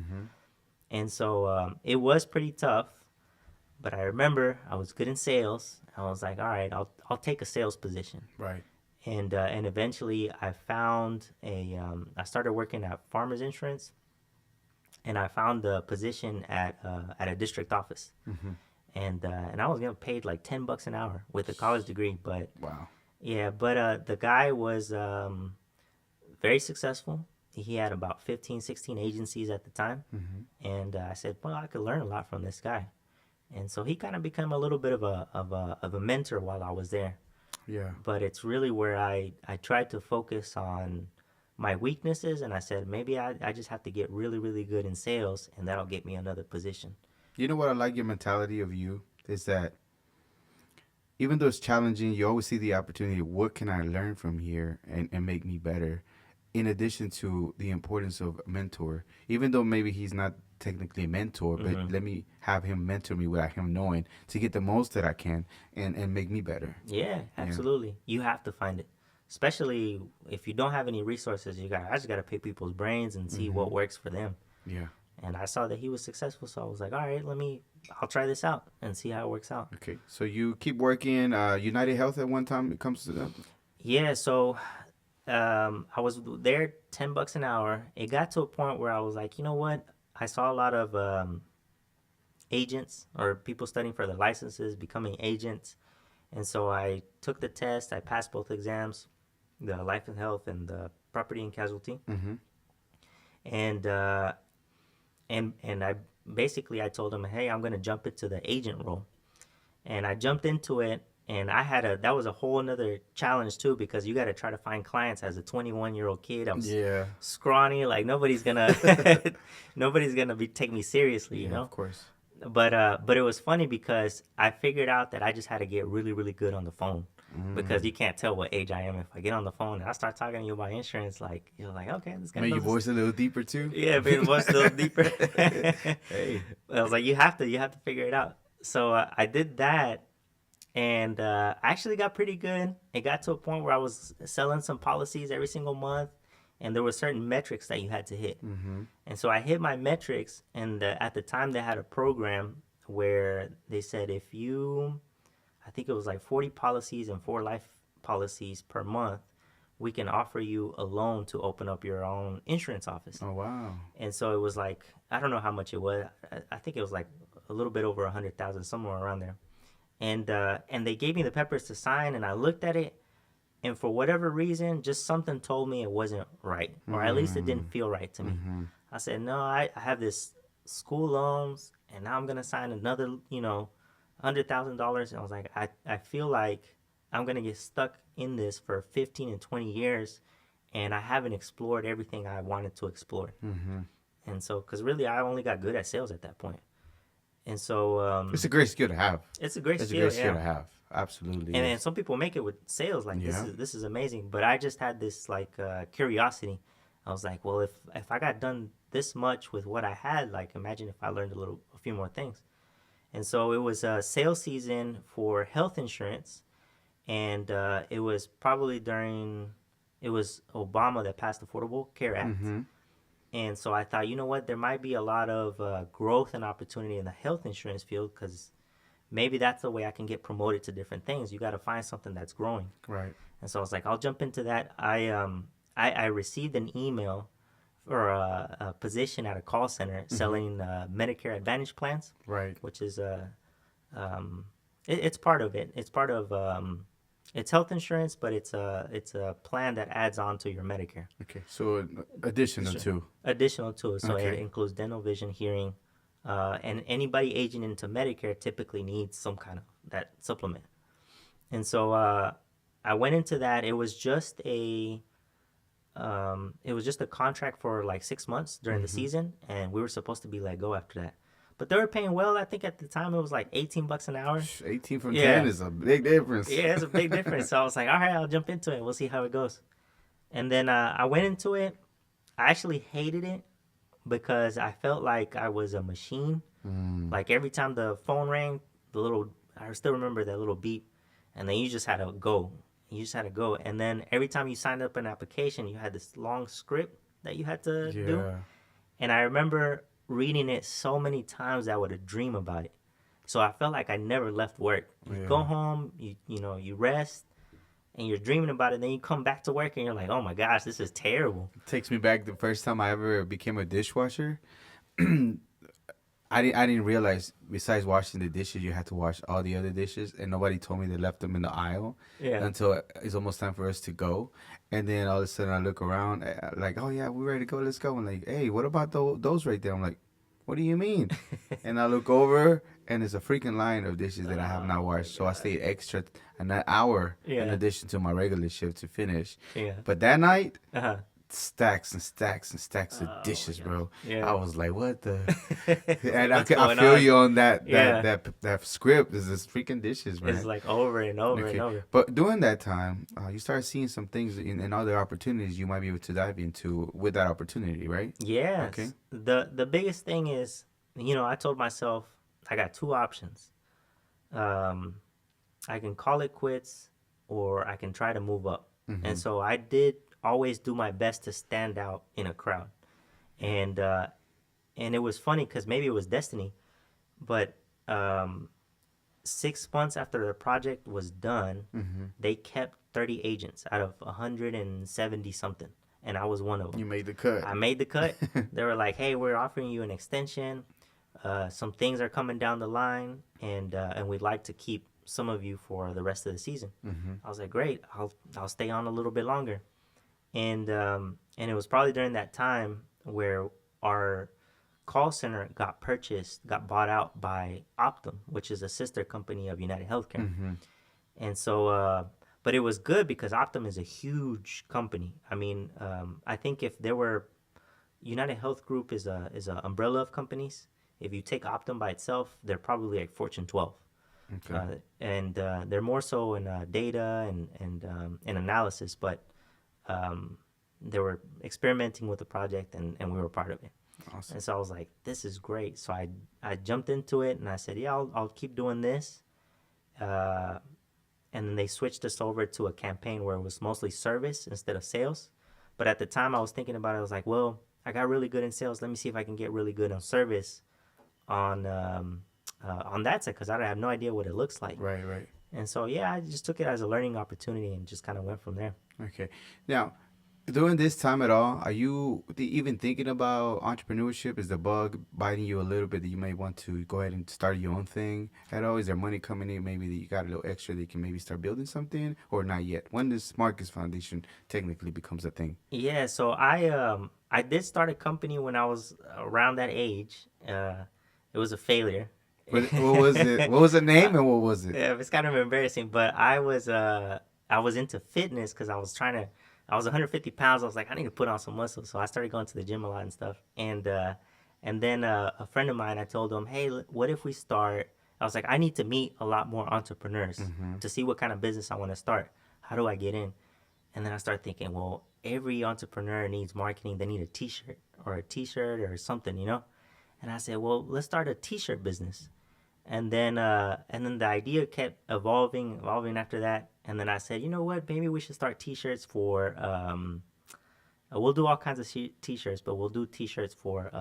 And so it was pretty tough, but I remember I was good in sales. I was like, all right, I'll take a sales position. Right. And eventually I found I started working at Farmers Insurance, and I found a position at a district office. And I was getting paid like $10 an hour with a college degree. But Wow. yeah, but the guy was very successful. He had about 15, 16 agencies at the time. And I said, well, I could learn a lot from this guy. And so he kind of became a little bit of a mentor while I was there. Yeah. But it's really where I tried to focus on my weaknesses, and I said, maybe I just have to get really, really good in sales, and that'll get me another position. You know what I like your mentality of you is that even though it's challenging, you always see the opportunity. What can I learn from here and make me better? In addition to the importance of a mentor, even though maybe he's not technically a mentor, but let me have him mentor me without him knowing to get the most that I can and make me better. Yeah, absolutely. You have to find it. Especially if you don't have any resources, I just got to pick people's brains and see what works for them. Yeah. And I saw that he was successful, so I was like, all right, I'll try this out and see how it works out. Okay. So you keep working United Health at one time it comes to that? Yeah, so I was there $10 an hour. It got to a point where I was like, you know what? I saw a lot of agents or people studying for their licenses becoming agents. And so I took the test. I passed both exams, the life and health and the property and casualty. And I basically I told him, hey, I'm going to jump into the agent role. And I jumped into it, and that was a whole another challenge too, because you got to try to find clients as a 21-year-old kid. I'm scrawny, like nobody's gonna take me seriously, you know. Of course. But it was funny because I figured out that I just had to get really, really good on the phone, because you can't tell what age I am if I get on the phone and I start talking to you about insurance. Like, you're like, okay, this guy. Make your voice a little deeper too. Yeah, make your voice a little deeper. Hey. I was like, you have to figure it out. So I did that, and I actually got pretty good. It got to a point where I was selling some policies every single month, and there were certain metrics that you had to hit. And so I hit my metrics, and at the time they had a program where they said if you, I think it was like 40 policies and 4 life policies per month, we can offer you a loan to open up your own insurance office. Oh, wow. And so it was like, I don't know how much it was. I think it was like a little bit over 100,000, somewhere around there. And they gave me the papers to sign, and I looked at it, and for whatever reason, just something told me it wasn't right, or at least it didn't feel right to me. I said, no, I have this school loans, and now I'm going to sign another, $100,000. And I was like, I feel like I'm going to get stuck in this for 15 and 20 years, and I haven't explored everything I wanted to explore. And so, because really, I only got good at sales at that point. And so... it's a great skill to have. It's a great skill, It's a great skill to have. Absolutely. And some people make it with sales. Like, this is amazing. But I just had this, curiosity. I was like, well, if I got done this much with what I had, like, imagine if I learned a few more things. And so it was a sales season for health insurance. And it was probably it was Obama that passed the Affordable Care Act. And so I thought, you know what, there might be a lot of growth and opportunity in the health insurance field, because maybe that's the way I can get promoted to different things. You got to find something that's growing. Right. And so I was like, I'll jump into that. I received an email for a position at a call center selling Medicare Advantage plans. Right. Which is it's part of it. It's part of it's health insurance, but it's a plan that adds on to your Medicare. Okay. So additional to it. So it includes dental, vision, hearing, and anybody aging into Medicare typically needs some kind of that supplement. And so I went into that. It was just a contract for like 6 months during the season, and we were supposed to be let go after that. But they were paying well. I think at the time it was like $18 an hour. 18 from 10 is a big difference. Yeah, it's a big difference. So I was like, all right, I'll jump into it. We'll see how it goes. And then I went into it. I actually hated it because I felt like I was a machine. Like every time the phone rang, I still remember that little beep. and then you just had to go. You just had to go, and then every time you signed up an application, you had this long script that you had to do. Yeah. And I remember reading it so many times that I would dream about it. So I felt like I never left work. You Yeah. go home, you rest, and you're dreaming about it. Then you come back to work and you're like, oh my gosh, this is terrible. Takes me back the first time I ever became a dishwasher. I didn't realize besides washing the dishes, you had to wash all the other dishes, and nobody told me they left them in the aisle until it's almost time for us to go. And then all of a sudden I look around, like, oh yeah, we're ready to go. Let's go. I'm like, hey, what about those right there? I'm like, what do you mean? And I look over, and there's a freaking line of dishes that I have not washed. So I stayed extra an hour in addition to my regular shift to finish. Yeah. But that night, Uh-huh. stacks and stacks and stacks of dishes, bro. Yeah. I was like, what the? And What's I going feel on? you on that. Yeah. That script is this freaking dishes, man. It's like over and over and over. But during that time, you start seeing some things and other opportunities you might be able to dive into with that opportunity, right? Yes. Okay. The biggest thing is, I told myself I got two options. I can call it quits, or I can try to move up. Mm-hmm. And so I did always do my best to stand out in a crowd. And it was funny because maybe it was destiny, but 6 months after the project was done, they kept 30 agents out of 170 something, and I was one of them. You made the cut. I made the cut. They were like, "Hey, we're offering you an extension. Some things are coming down the line, and we'd like to keep some of you for the rest of the season." I was like, "Great, I'll stay on a little bit longer." And it was probably during that time where our call center got bought out by Optum, which is a sister company of United Healthcare. And so, but it was good because Optum is a huge company. I mean, I think if there were, United Health Group is a umbrella of companies. If you take Optum by itself, they're probably like Fortune 12. Okay. And they're more so in data and analysis, but they were experimenting with the project, and we were part of it. Awesome. And so I was like, this is great. So I jumped into it, and I said, yeah, I'll keep doing this. And then they switched us over to a campaign where it was mostly service instead of sales. But at the time I was thinking about it, I was like, well, I got really good in sales. Let me see if I can get really good on service on that side, because I have no idea what it looks like. Right. And so, yeah, I just took it as a learning opportunity and just kind of went from there. Okay. Now, during this time at all, are you even thinking about entrepreneurship? Is the bug biting you a little bit that you may want to go ahead and start your own thing at all? Is there money coming in maybe that you got a little extra that you can maybe start building something, or not yet? When does Marquez Foundation technically becomes a thing? Yeah, so I did start a company when I was around that age. It was a failure. What was it? What was the name and what was it? Yeah, it's kind of embarrassing, but I was into fitness because I was 150 pounds. I was like, I need to put on some muscle. So I started going to the gym a lot and stuff. And then a friend of mine, I told him, hey, what if we start? I was like, I need to meet a lot more entrepreneurs to see what kind of business I want to start. How do I get in? And then I started thinking, well, every entrepreneur needs marketing. They need a t-shirt or something, And I said, well, let's start a t-shirt business. And then the idea kept evolving after that. And then I said, you know what? Maybe we should start T-shirts for. We'll do all kinds of T-shirts, but we'll do T-shirts for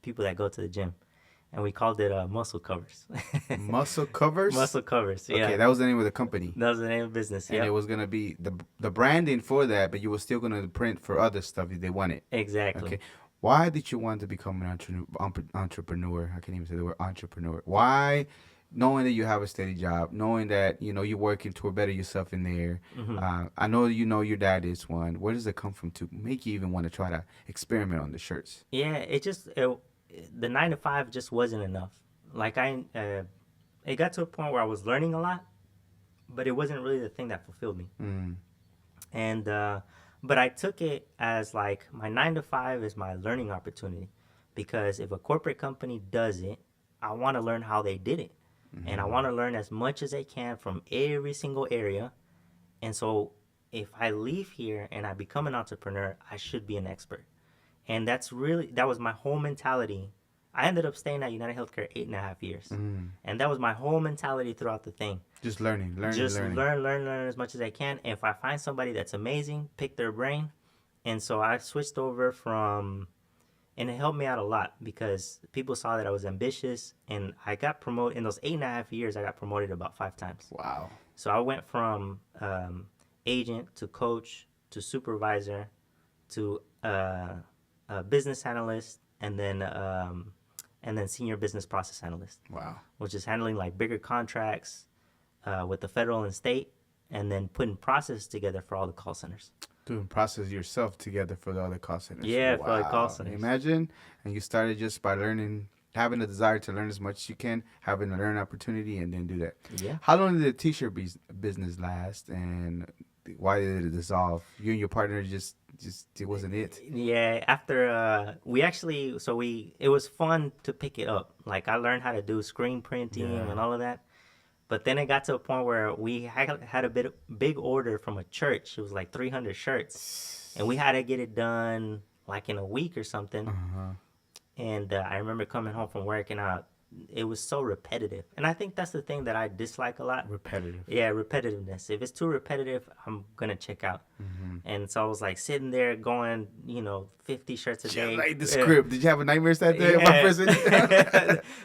people that go to the gym, and we called it muscle covers. Muscle covers. Muscle covers. Yeah. Okay, that was the name of the company. That was the name of the business. And it was gonna be the branding for that, but you were still gonna print for other stuff if they wanted. Exactly. Okay. Why did you want to become an entrepreneur? I can't even say the word entrepreneur. Why, knowing that you have a steady job, knowing that you're working to better yourself in there? I know your dad is one. Where does it come from to make you even want to try to experiment on the shirts? Yeah, the 9 to 5 just wasn't enough. Like it got to a point where I was learning a lot, but it wasn't really the thing that fulfilled me. And but I took it as like my 9 to 5 is my learning opportunity, because if a corporate company does it, I want to learn how they did it. And I want to learn as much as I can from every single area. And so if I leave here and I become an entrepreneur, I should be an expert. And that was my whole mentality. I ended up staying at United Healthcare 8.5 years. And that was my whole mentality throughout the thing. Just learning, Just learning. learn as much as I can. If I find somebody that's amazing, pick their brain. And so I switched over from, and it helped me out a lot because people saw that I was ambitious, and I got promoted in those 8.5 years. I got promoted about 5 times. Wow. So I went from agent to coach to supervisor to business analyst, and then senior business process analyst. Wow. Which is handling like bigger contracts with the federal and state, and then putting processes together for all the call centers. Doing process yourself together for the other call centers. Yeah, for the call centers. Imagine, and you started just by learning, having a desire to learn as much as you can, having a learn opportunity, and then do that. Yeah. How long did the t-shirt business last, and why did it dissolve? You and your partner just it wasn't it. Yeah, after it was fun to pick it up. Like I learned how to do screen printing and all of that. But then it got to a point where we had a big order from a church. It was like 300 shirts, and we had to get it done like in a week or something. And I remember coming home from work, and it was so repetitive. And I think that's the thing that I dislike a lot. Repetitive. Yeah, repetitiveness. If it's too repetitive, I'm gonna check out. And so I was like sitting there going, 50 shirts a day. Like the script. Did you have nightmares that day about prison?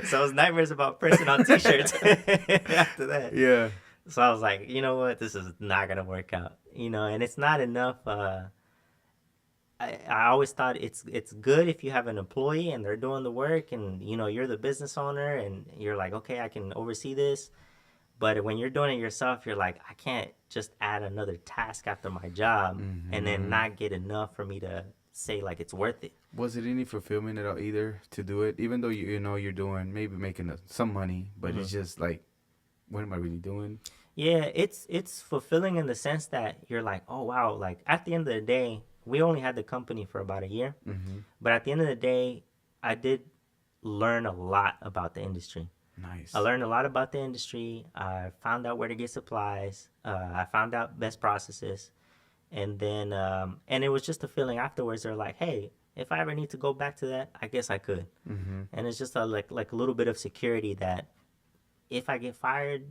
So it was nightmares about printing on t-shirts after that. Yeah. So I was like, you know what? This is not gonna work out. And it's not enough. I always thought it's good if you have an employee and they're doing the work, and you're the business owner and you're like, okay, I can oversee this. But when you're doing it yourself, you're like, I can't just add another task after my job and then not get enough for me to say like it's worth it. Was it any fulfillment at all either to do it, even though you're doing maybe making some money, but it's just like, what am I really doing? Yeah, it's fulfilling in the sense that you're like, oh wow, like at the end of the day, we only had the company for about a year, but at the end of the day, I did learn a lot about the industry. Nice. I learned a lot about the industry. I found out where to get supplies. I found out best processes. And then, and it was just a feeling afterwards. They're like, hey, if I ever need to go back to that, I guess I could. And it's just like a little bit of security that if I get fired,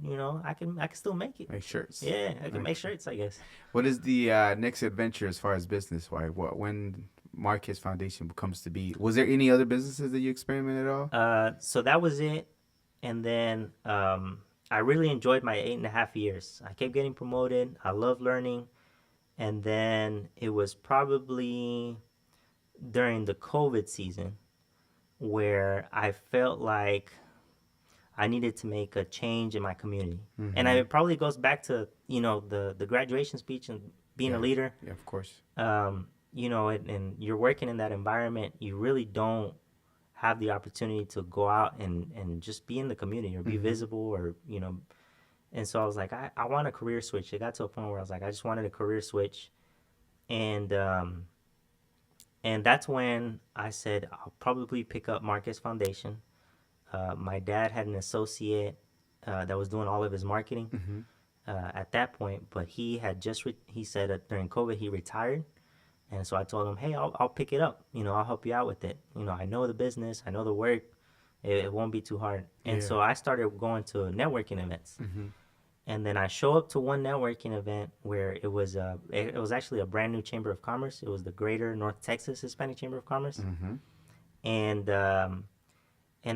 I can still make it. Make shirts. Yeah, I can make shirts, I guess. What is the next adventure as far as business-wise? When Marquez Foundation comes to be, was there any other businesses that you experimented at all? So that was it. And then I really enjoyed my 8.5 years. I kept getting promoted. I love learning. And then it was probably during the COVID season where I felt like I needed to make a change in my community. And it probably goes back to, the graduation speech and being a leader. Yeah, of course. And you're working in that environment. You really don't have the opportunity to go out and just be in the community or be visible or, And so I was like, I want a career switch. It got to a point where I was like, I just wanted a career switch. And that's when I said, I'll probably pick up Marquez Foundation. My dad had an associate that was doing all of his marketing at that point, but he had he said that during COVID he retired. And so I told him, hey, I'll pick it up. I'll help you out with it. I know the business. I know the work. It won't be too hard. And so I started going to networking events. And then I show up to one networking event where it was actually a brand new Chamber of Commerce. It was the Greater North Texas Hispanic Chamber of Commerce. And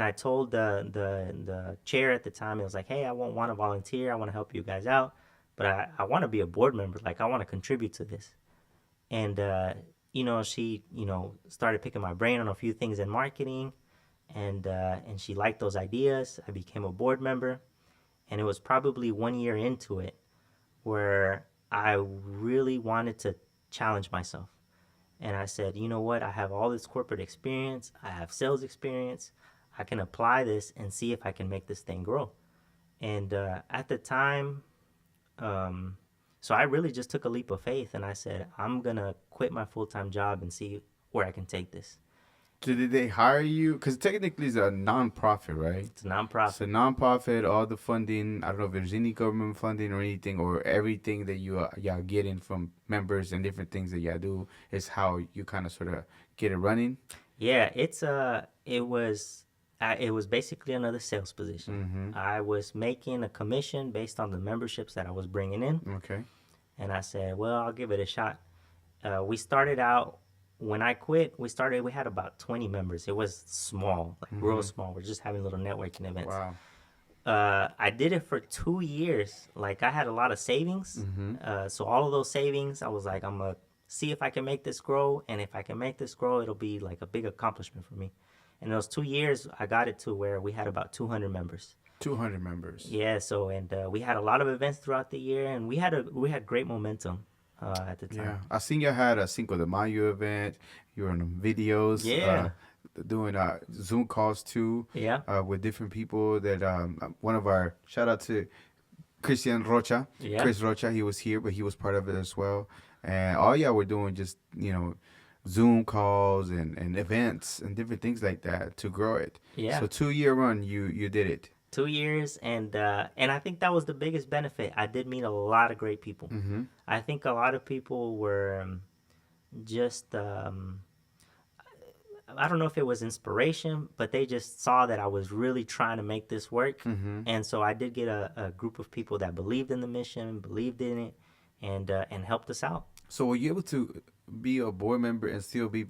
I told the chair at the time, it was like, hey, I won't want to volunteer. I want to help you guys out. But I want to be a board member. Like, I want to contribute to this. And, she, started picking my brain on a few things in marketing. And she liked those ideas. I became a board member. And it was probably 1 year into it where I really wanted to challenge myself. And I said, you know what? I have all this corporate experience. I have sales experience. I can apply this and see if I can make this thing grow. And at the time, so I really just took a leap of faith. And I said, I'm going to quit my full-time job and see where I can take this. So did they hire you? Because technically it's a non-profit, right? It's a non-profit. It's a non-profit. All the funding, I don't know if there's any government funding or anything, or everything that y'all getting from members and different things that y'all do is how you kind of sort of get it running. Yeah, it was It was basically another sales position. Mm-hmm. I was making a commission based on the memberships that I was bringing in. Okay. And I said, well, I'll give it a shot. We started out, when I quit, we had about 20 members. It was small, like real small. We're just having little networking events. Wow. I did it for 2 years. Like, I had a lot of savings. So all of those savings, I was like, I'm going to see if I can make this grow. And if I can make this grow, it'll be like a big accomplishment for me. And those 2 years, I got it to where we had about 200 members. 200 members. Yeah, so, and we had a lot of events throughout the year, and we had great momentum at the time. Yeah. I seen you had a Cinco de Mayo event. You were on videos. Yeah. Doing Zoom calls too. Yeah. With different people that one of our shout out to Christian Rocha. Yeah. Chris Rocha, he was here, but he was part of it as well. And all y'all were doing just, Zoom calls and events and different things like that to grow it. Yeah. So 2-year run, you did it. 2 years, and I think that was the biggest benefit. I did meet a lot of great people. Mm-hmm. I think a lot of people were just I don't know if it was inspiration, but they just saw that I was really trying to make this work. Mm-hmm. And so I did get a group of people that believed in the mission, believed in it, and helped us out. So were you able to be a board member and still be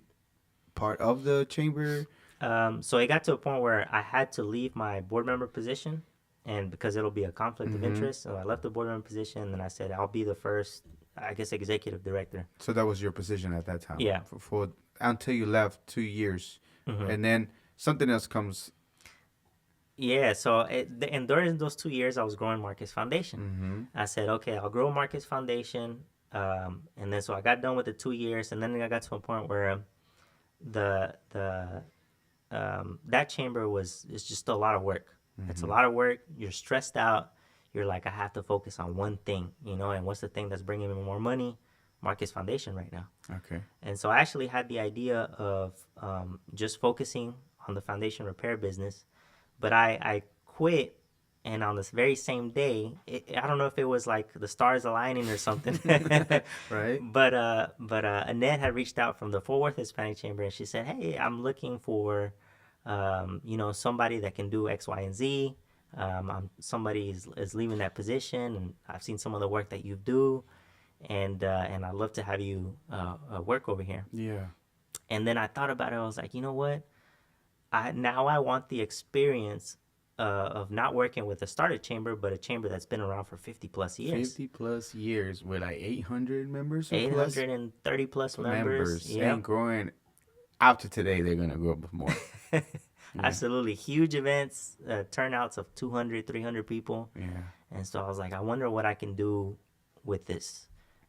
part of the chamber? So it got to a point where I had to leave my board member position, and because it'll be a conflict of interest, so I left the board member position, and then I said I'll be the first, I guess, executive director. So that was your position at that time? Yeah. For until you left 2 years. Mm-hmm. And then something else comes. Yeah, so and during those 2 years, I was growing Marquez Foundation. Mm-hmm. I said, okay, I'll grow Marquez Foundation, and then so I got done with the 2 years, and then I got to a point where that chamber is just a lot of work. Mm-hmm. It's a lot of work. You're stressed out. You're like, I have to focus on one thing, and what's the thing that's bringing me more money? Marquez Foundation right now. Okay. And so I actually had the idea of just focusing on the foundation repair business, but I quit, and on this very same day, I don't know if it was like the stars aligning or something. Right. But Annette had reached out from the Fort Worth Hispanic Chamber, and she said, hey, I'm looking for somebody that can do X, Y, and Z. Somebody is leaving that position, and I've seen some of the work that you do, and I'd love to have you work over here. Yeah. And then I thought about it. I was like, you know what? I want the experience of not working with a started chamber, but a chamber that's been around for 50 plus years. 50 plus years with like 800 members? 830 plus members. Yeah. And growing after today, they're going to grow up more. Yeah. Absolutely. Huge events, turnouts of 200, 300 people. Yeah. And so I was like, I wonder what I can do with this.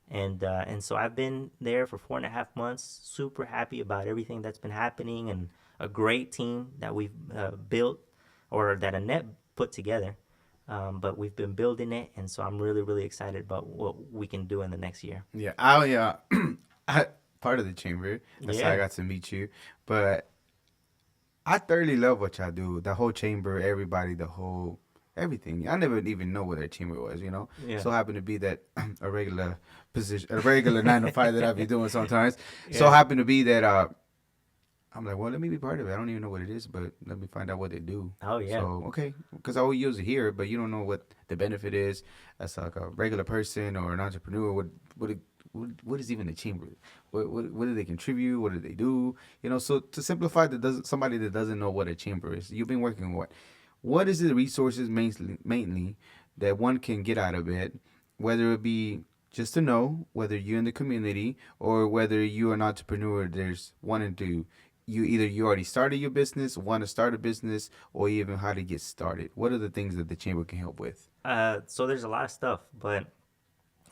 And so I've been there for 4.5 months, super happy about everything that's been happening, and a great team that we've built, or that Annette put together. But we've been building it, and so I'm really, really excited about what we can do in the next year. Yeah. I part of the chamber. That's how I got to meet you. But I thoroughly love what y'all do. The whole chamber, everybody, everything. I never even know what a chamber was, Yeah. So happened to be that a regular position, a regular 9 to 5 that I be doing sometimes. Yeah. So happened to be that I'm like, well, let me be part of it. I don't even know what it is, but let me find out what they do. Oh, yeah. So, okay. Because I will use it here, but you don't know what the benefit is as like a regular person or an entrepreneur. What is even the chamber? What do they contribute? What do they do? So to simplify, somebody that doesn't know what a chamber is, you've been working with what is the resources mainly that one can get out of it, whether it be just to know whether you're in the community or whether you're an entrepreneur there's wanting to, you already started your business, want to start a business, or even how to get started. What are the things that the chamber can help with? So there's a lot of stuff, but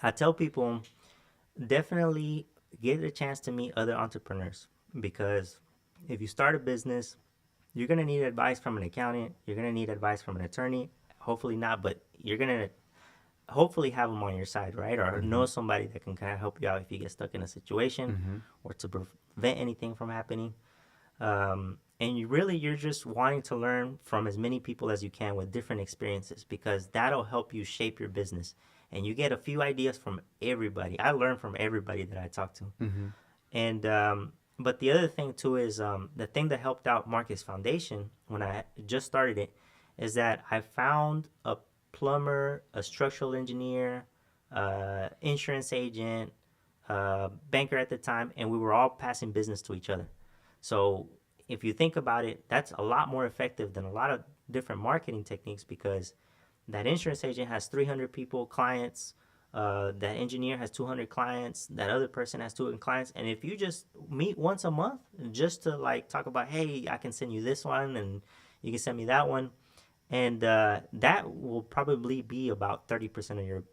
I tell people, definitely get a chance to meet other entrepreneurs, because if you start a business, you're going to need advice from an accountant. You're going to need advice from an attorney. Hopefully not, but you're going to hopefully have them on your side, right? Or know somebody that can kind of help you out if you get stuck in a situation or to prevent anything from happening. And you're just wanting to learn from as many people as you can with different experiences, because that'll help you shape your business. And you get a few ideas from everybody. I learn from everybody that I talk to. And But the other thing too is the thing that helped out Marquez Foundation when I just started it is that I found a plumber, a structural engineer, insurance agent, banker at the time, and we were all passing business to each other. So if you think about it, that's a lot more effective than a lot of different marketing techniques because that insurance agent has 300 people, clients. That engineer has 200 clients. That other person has 200 clients. And if you just meet once a month just to like talk about, hey, I can send you this one and you can send me that one. And that will probably be about 30% of your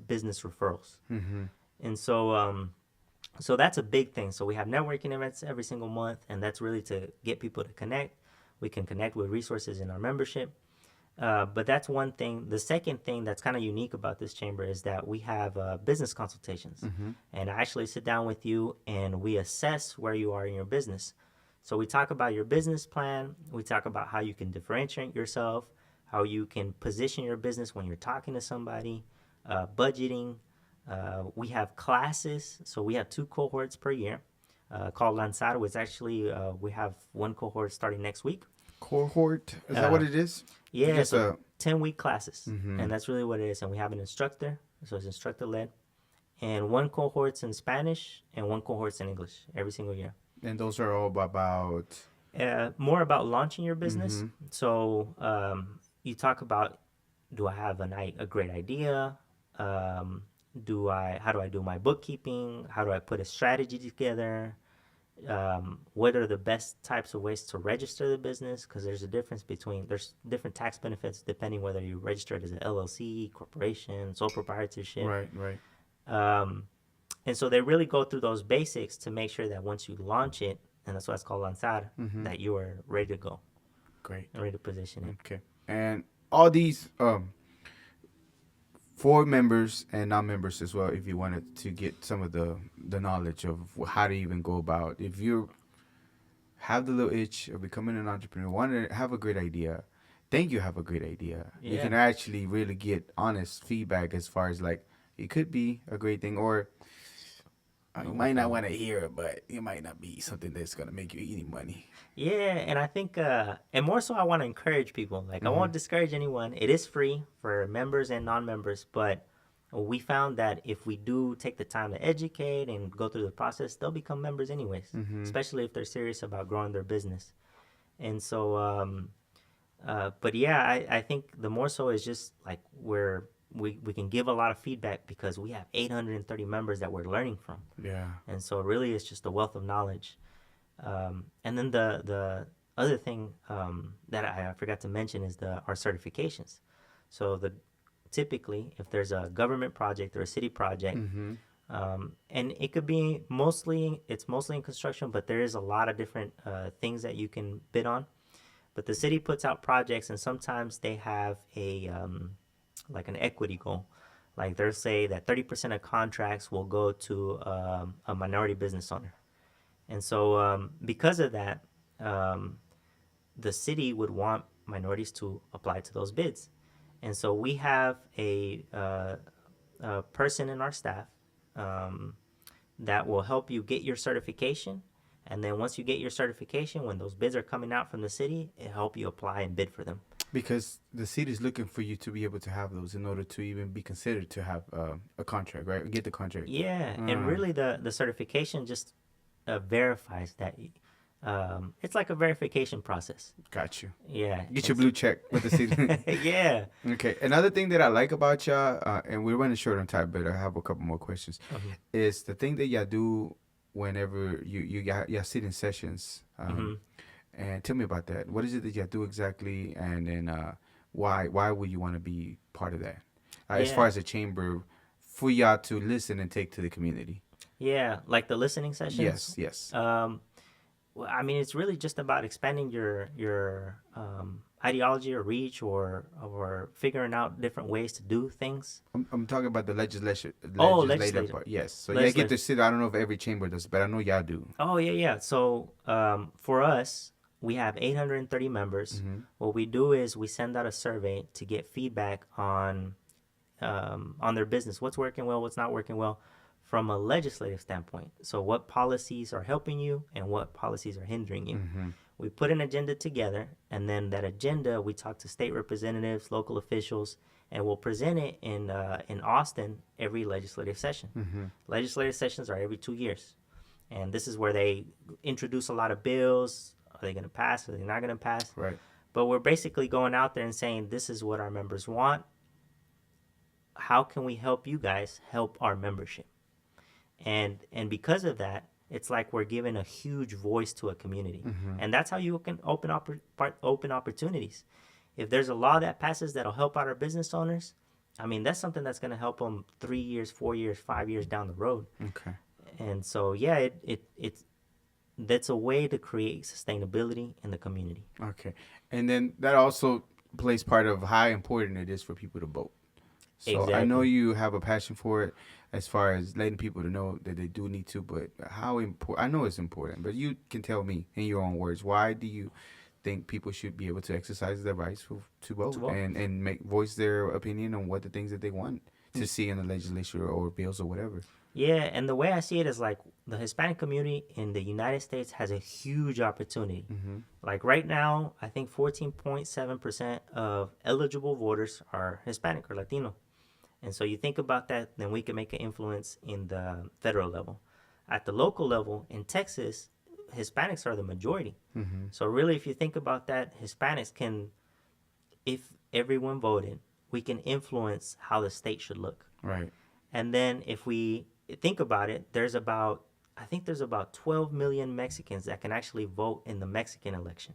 business referrals. Mm-hmm. And so that's a big thing. So we have networking events every single month, and that's really to get people to connect. We can connect with resources in our membership. But that's one thing. The second thing that's kind of unique about this chamber is that we have business consultations. Mm-hmm. And I actually sit down with you and we assess where you are in your business. So we talk about your business plan. We talk about how you can differentiate yourself, how you can position your business when you're talking to somebody, budgeting. We have classes. So we have 2 cohorts per year called Lanzar, which actually we have 1 cohort starting next week. Cohort? Is that what it is? Yeah, Just so 10-week classes. Mm-hmm. And that's really what it is. And we have an instructor, so it's instructor led. And 1 cohort's in Spanish and 1 cohort's in English every single year. And those are all about More about launching your business. Mm-hmm. So you talk about, do I have a great idea? How do I do my bookkeeping? How do I put a strategy together? What are the best types of ways to register the business? Because there's different tax benefits depending whether you register it as an LLC, corporation, sole proprietorship. right. And so they really go through those basics to make sure that once you launch it, and that's why it's called Lanzar, Mm-hmm. that you are ready to go, Great. and ready to position it. Okay. And all these for members and non-members as well, if you wanted to get some of the knowledge of how to even go about, if you have the little itch of becoming an entrepreneur, want to have a great idea, think you have a great idea, you Yeah. can actually really get honest feedback as far as like it could be a great thing, or you might not want to hear it, but it might not be something that's gonna make you any money. Yeah, and I think, and more so, I want to encourage people. Like, I won't discourage anyone. It is free for members and non-members, but we found that if we do take the time to educate and go through the process, they'll become members anyways, especially if they're serious about growing their business. And so, but yeah, I think the more so is just like we can give a lot of feedback because we have 830 members that we're learning from. Yeah. And so really it's just a wealth of knowledge. And then the other thing that I forgot to mention is our certifications. So typically if there's a government project or a city project, and it could be mostly in construction, but there is a lot of different things that you can bid on. But the city puts out projects, and sometimes they have like an equity goal. Like they'll say that 30% of contracts will go to a minority business owner. And so because of that, the city would want minorities to apply to those bids. And so we have a person in our staff that will help you get your certification. And then once you get your certification, when those bids are coming out from the city, it'll help you apply and bid for them. Because the city is looking for you to be able to have those in order to even be considered to have a contract, right? Get the contract. Yeah, and really the certification just verifies that. It's like a verification process. Got you. Yeah. Get your blue check with the city. Yeah. Okay. Another thing that I like about y'all, and we're running short on time, but I have a couple more questions, is the thing that y'all do whenever y'all sit in sessions. And tell me about that. What is it that y'all do exactly, and then why would you want to be part of that? As far as a chamber, for y'all to listen and take to the community. Yeah, like the listening sessions. Yes. Well, I mean, it's really just about expanding your ideology or reach, or figuring out different ways to do things. I'm talking about the legislative part. Yes. So y'all get to sit. I don't know if every chamber does, but I know y'all do. Oh yeah. So for us, we have 830 members. What we do is we send out a survey to get feedback on their business. What's working well, what's not working well. from a legislative standpoint. So what policies are helping you and what policies are hindering you. We put an agenda together, and then that agenda, we talk to state representatives, local officials, and we'll present it in Austin every legislative session. Legislative sessions are every 2 years. And this is where they introduce a lot of bills. Are they going to pass? Are they not going to pass? Right. But we're basically going out there and saying, this is what our members want. How can we help you guys help our membership? And because of that, it's like we're giving a huge voice to a community. And that's how you can open opportunities. If there's a law that passes that'll help out our business owners, I mean, that's something that's going to help them 3 years, 4 years, 5 years down the road. Okay. And so, yeah, that's a way to create sustainability in the community. Okay. And then that also plays part of how important it is for people to vote. So Exactly. I know you have a passion for it as far as letting people to know that they do need to, but how important, I know it's important, but you can tell me in your own words, why do you think people should be able to exercise their rights to vote and voice their opinion on what the things that they want to see in the legislature or bills or whatever? Yeah, and the way I see it is like the Hispanic community in the United States has a huge opportunity. Like right now, I think 14.7% of eligible voters are Hispanic or Latino. And so you think about that, then we can make an influence in the federal level. At the local level, in Texas, Hispanics are the majority. So really, if you think about that, Hispanics can, if everyone voted, we can influence how the state should look. Right. And then if we think about it, I think there's about 12 million Mexicans that can actually vote in the Mexican election,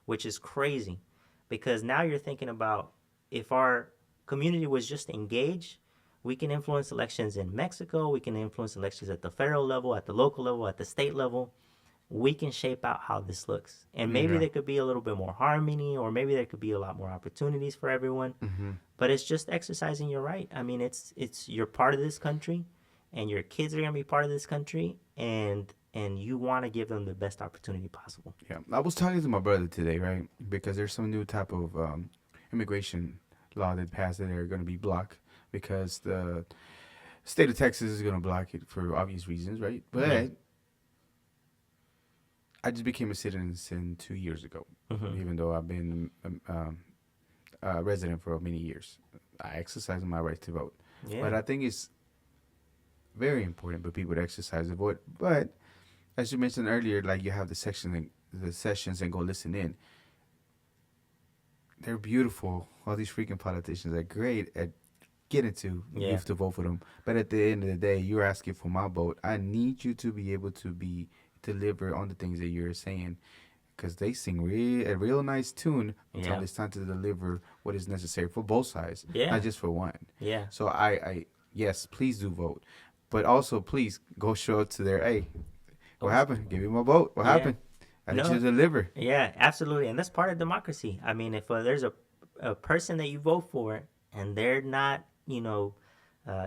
which is crazy. Because now you're thinking about if our community was just engaged, we can influence elections in Mexico, we can influence elections at the federal level, at the local level, at the state level. We can shape out how this looks. And maybe there could be a little bit more harmony, or maybe there could be a lot more opportunities for everyone. But it's just exercising your right. I mean, it's you're part of this country, and your kids are going to be part of this country, and you want to give them the best opportunity possible. Yeah. I was talking to my brother today, right? Because there's some new type of immigration law that passed that are going to be blocked because the state of Texas is going to block it for obvious reasons, right? But I just became a citizen 2 years ago, even though I've been a resident for many years. I exercise my right to vote. Yeah. But I think it's very important for people to exercise the vote. But as you mentioned earlier, like you have the sessions and go listen in. They're beautiful. All these freaking politicians are great at getting to youth to vote for them. But at the end of the day, you're asking for my vote. I need you to be able to deliver on the things that you're saying, because they sing a real nice tune until it's time to deliver what is necessary for both sides, not just for one. Yeah. So I yes, please do vote, but also please go show up to their, hey, what happened? Give me my vote. What happened? I need you to deliver. Yeah, absolutely. And that's part of democracy. I mean, if there's a person that you vote for and they're not,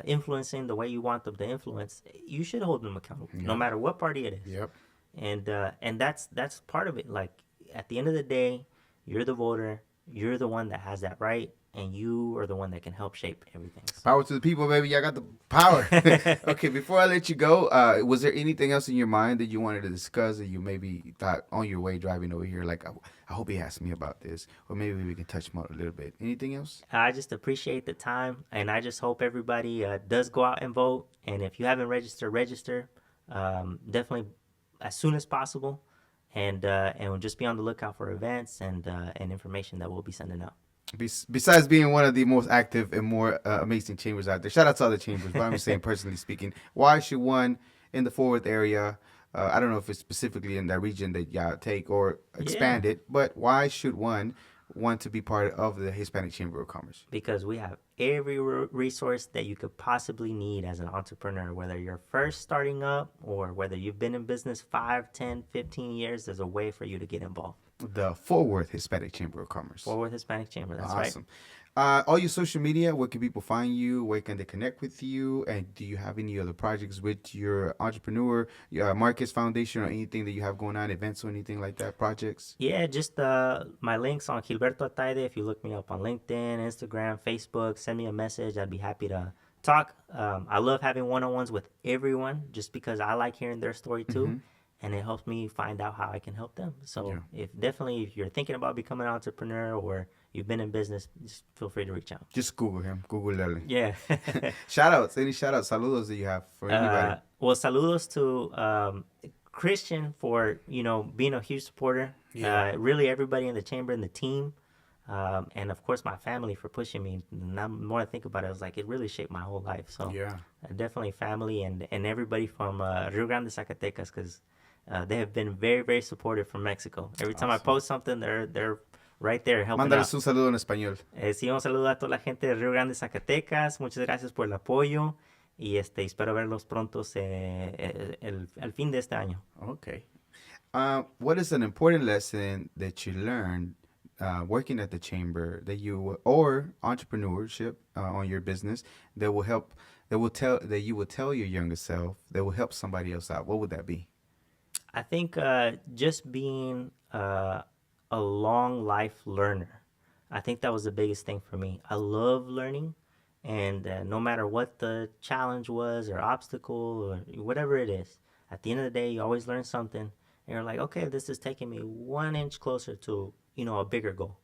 influencing the way you want them to influence, you should hold them accountable, no matter what party it is. Yep. And that's part of it. Like, at the end of the day, you're the voter. You're the one that has that right, and you are the one that can help shape everything. Power to the people, baby. Y'all got the power. Okay, before I let you go, was there anything else in your mind that you wanted to discuss that you maybe thought on your way driving over here, like, I hope he asked me about this, or maybe we can touch him on a little bit? Anything else? I just appreciate the time, and I just hope everybody does go out and vote. And if you haven't registered, register. Definitely as soon as possible, and we'll just be on the lookout for events and information that we'll be sending out. Besides being one of the most active and more amazing chambers out there, shout out to other chambers, but I'm saying personally speaking, why should one in the Fort Worth area, I don't know if it's specifically in that region that y'all take or expand it, but why should one want to be part of the Hispanic Chamber of Commerce? Because we have every resource that you could possibly need as an entrepreneur, whether you're first starting up or whether you've been in business 5, 10, 15 years, there's a way for you to get involved. The Fort Worth Hispanic Chamber of Commerce. Fort Worth Hispanic Chamber, that's awesome. right. All your social media, where can people find you? Where can they connect with you? And do you have any other projects with your entrepreneur, your Marquez Foundation, or anything that you have going on, events or anything like that, projects? Yeah, just my links on Gilberto Atayde. If you look me up on LinkedIn, Instagram, Facebook, send me a message. I'd be happy to talk. I love having one-on-ones with everyone just because I like hearing their story too. And it helps me find out how I can help them. So if you're thinking about becoming an entrepreneur or you've been in business, just feel free to reach out. Just Google him. Google Lele. Yeah. Shout outs. Any shout outs, saludos that you have for anybody? Well, saludos to Christian for, being a huge supporter. Yeah. Really everybody in the chamber and the team. And of course my family for pushing me. And the more I think about it, I was like, it really shaped my whole life. So definitely family and everybody from Rio Grande, Zacatecas, because they have been very, very supportive from Mexico. Every time I post something, they're right there helping Mándales out. un saludo en español. Sí, un saludo a toda la gente de Rio Grande, Zacatecas. Muchas gracias por el apoyo. Y espero verlos pronto al fin de este año. Okay. What is an important lesson that you learned working at the chamber or entrepreneurship on your business that you will tell your younger self that will help somebody else out? What would that be? I think just being a long life learner. I think that was the biggest thing for me. I love learning, and no matter what the challenge was or obstacle or whatever it is, at the end of the day, you always learn something, and you're like, okay, this is taking me 1 inch closer to a bigger goal.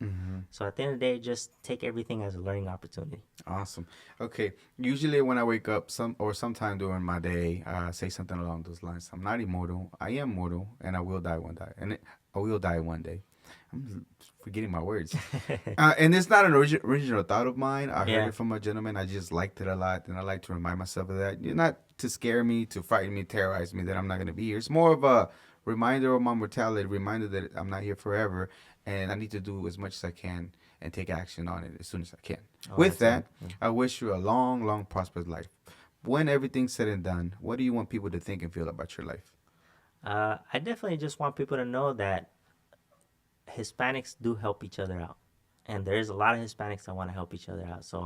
So at the end of the day, just take everything as a learning opportunity. Awesome. Okay. Usually when I wake up sometime during my day, I say something along those lines. I'm not immortal. I am mortal, and I will die one day. I will die one day. I'm forgetting my words. And it's not an original thought of mine. I heard it from a gentleman. I just liked it a lot, and I like to remind myself of that. Not to scare me, to frighten me, terrorize me that I'm not going to be here. It's more of a reminder of my mortality, reminder that I'm not here forever, and I need to do as much as I can and take action on it as soon as I can. With that, I wish you a long, long, prosperous life. When everything's said and done, what do you want people to think and feel about your life? I definitely just want people to know that Hispanics do help each other out. And there's a lot of Hispanics that want to help each other out. So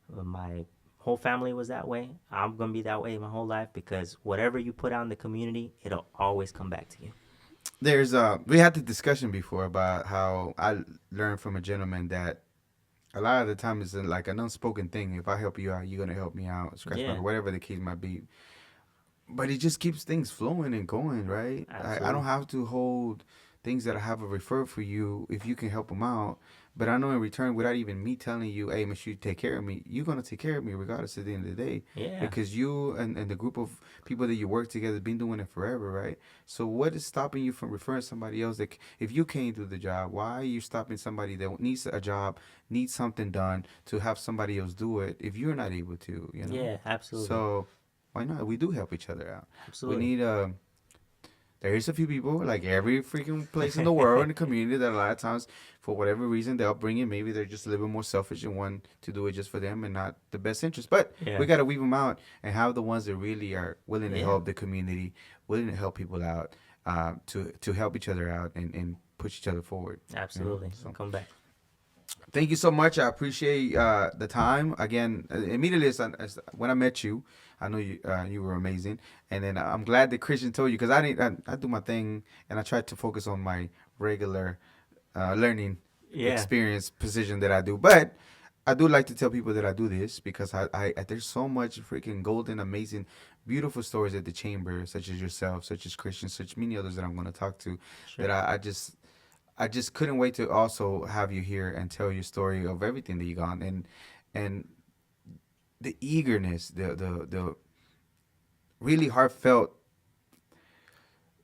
my whole family was that way. I'm going to be that way my whole life because whatever you put out in the community, it'll always come back to you. We had the discussion before about how I learned from a gentleman that a lot of the time it's like an unspoken thing. If I help you out, you're going to help me out, whatever the case might be. But it just keeps things flowing and going, right? I don't have to hold things that I have a refer for you if you can help them out. But I know in return, without even me telling you, hey, make sure you take care of me, you're going to take care of me regardless at the end of the day. Yeah. Because you and the group of people that you work together have been doing it forever, right? So what is stopping you from referring somebody else? That if you can't do the job, why are you stopping somebody that needs a job, needs something done to have somebody else do it if you're not able to, Yeah, absolutely. So why not? We do help each other out. Absolutely. We need there's a few people, like every freaking place in the world, in the community, that a lot of times, for whatever reason, their upbringing, maybe they're just a little bit more selfish and want to do it just for them and not the best interest. But we got to weave them out and have the ones that really are willing to help the community, willing to help people out, to help each other out and push each other forward. Absolutely. So, come back. Thank you so much. I appreciate the time. Again, immediately when I met you, I know you were amazing, and then I'm glad that Christian told you because I do my thing and I try to focus on my regular learning experience position that I do. But I do like to tell people that I do this because I there's so much freaking golden, amazing, beautiful stories at the chamber, such as yourself, such as Christian, such many others that I'm going to talk to. Sure. That I just couldn't wait to also have you here and tell your story of everything that you got and the eagerness, the really heartfelt,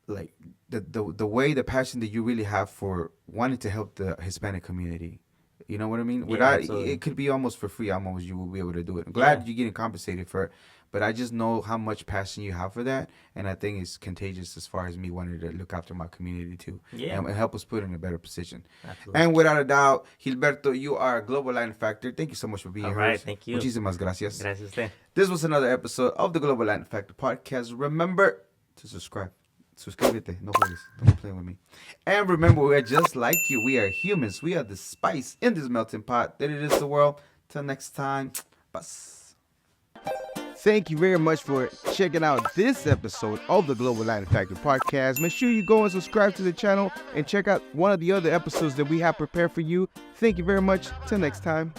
like the way, the passion that you really have for wanting to help the Hispanic community. You know what I mean? Without it could be almost for free. Almost you will be able to do it. I'm glad you're getting compensated for it. But I just know how much passion you have for that, and I think it's contagious as far as me wanting to look after my community too, and help us put in a better position. Absolutely. And without a doubt, Gilberto, you are a global Latin Factor. Thank you so much for being here. All right, thank you. Muchísimas gracias. Gracias usted. This was another episode of the Global Latin Factor podcast. Remember to subscribe. Suscríbete. No juegues. Don't play with me. And remember, we are just like you. We are humans. We are the spice in this melting pot that it is the world. Till next time. Bye. Thank you very much for checking out this episode of the Global Latin Factor podcast. Make sure you go and subscribe to the channel and check out one of the other episodes that we have prepared for you. Thank you very much. Till next time.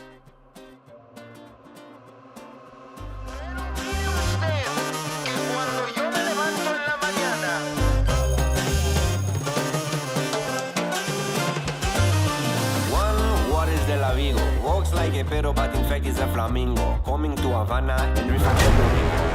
Vigo. Walks like a pedo, but in fact is a flamingo. Coming to Havana and reef from the flamingo.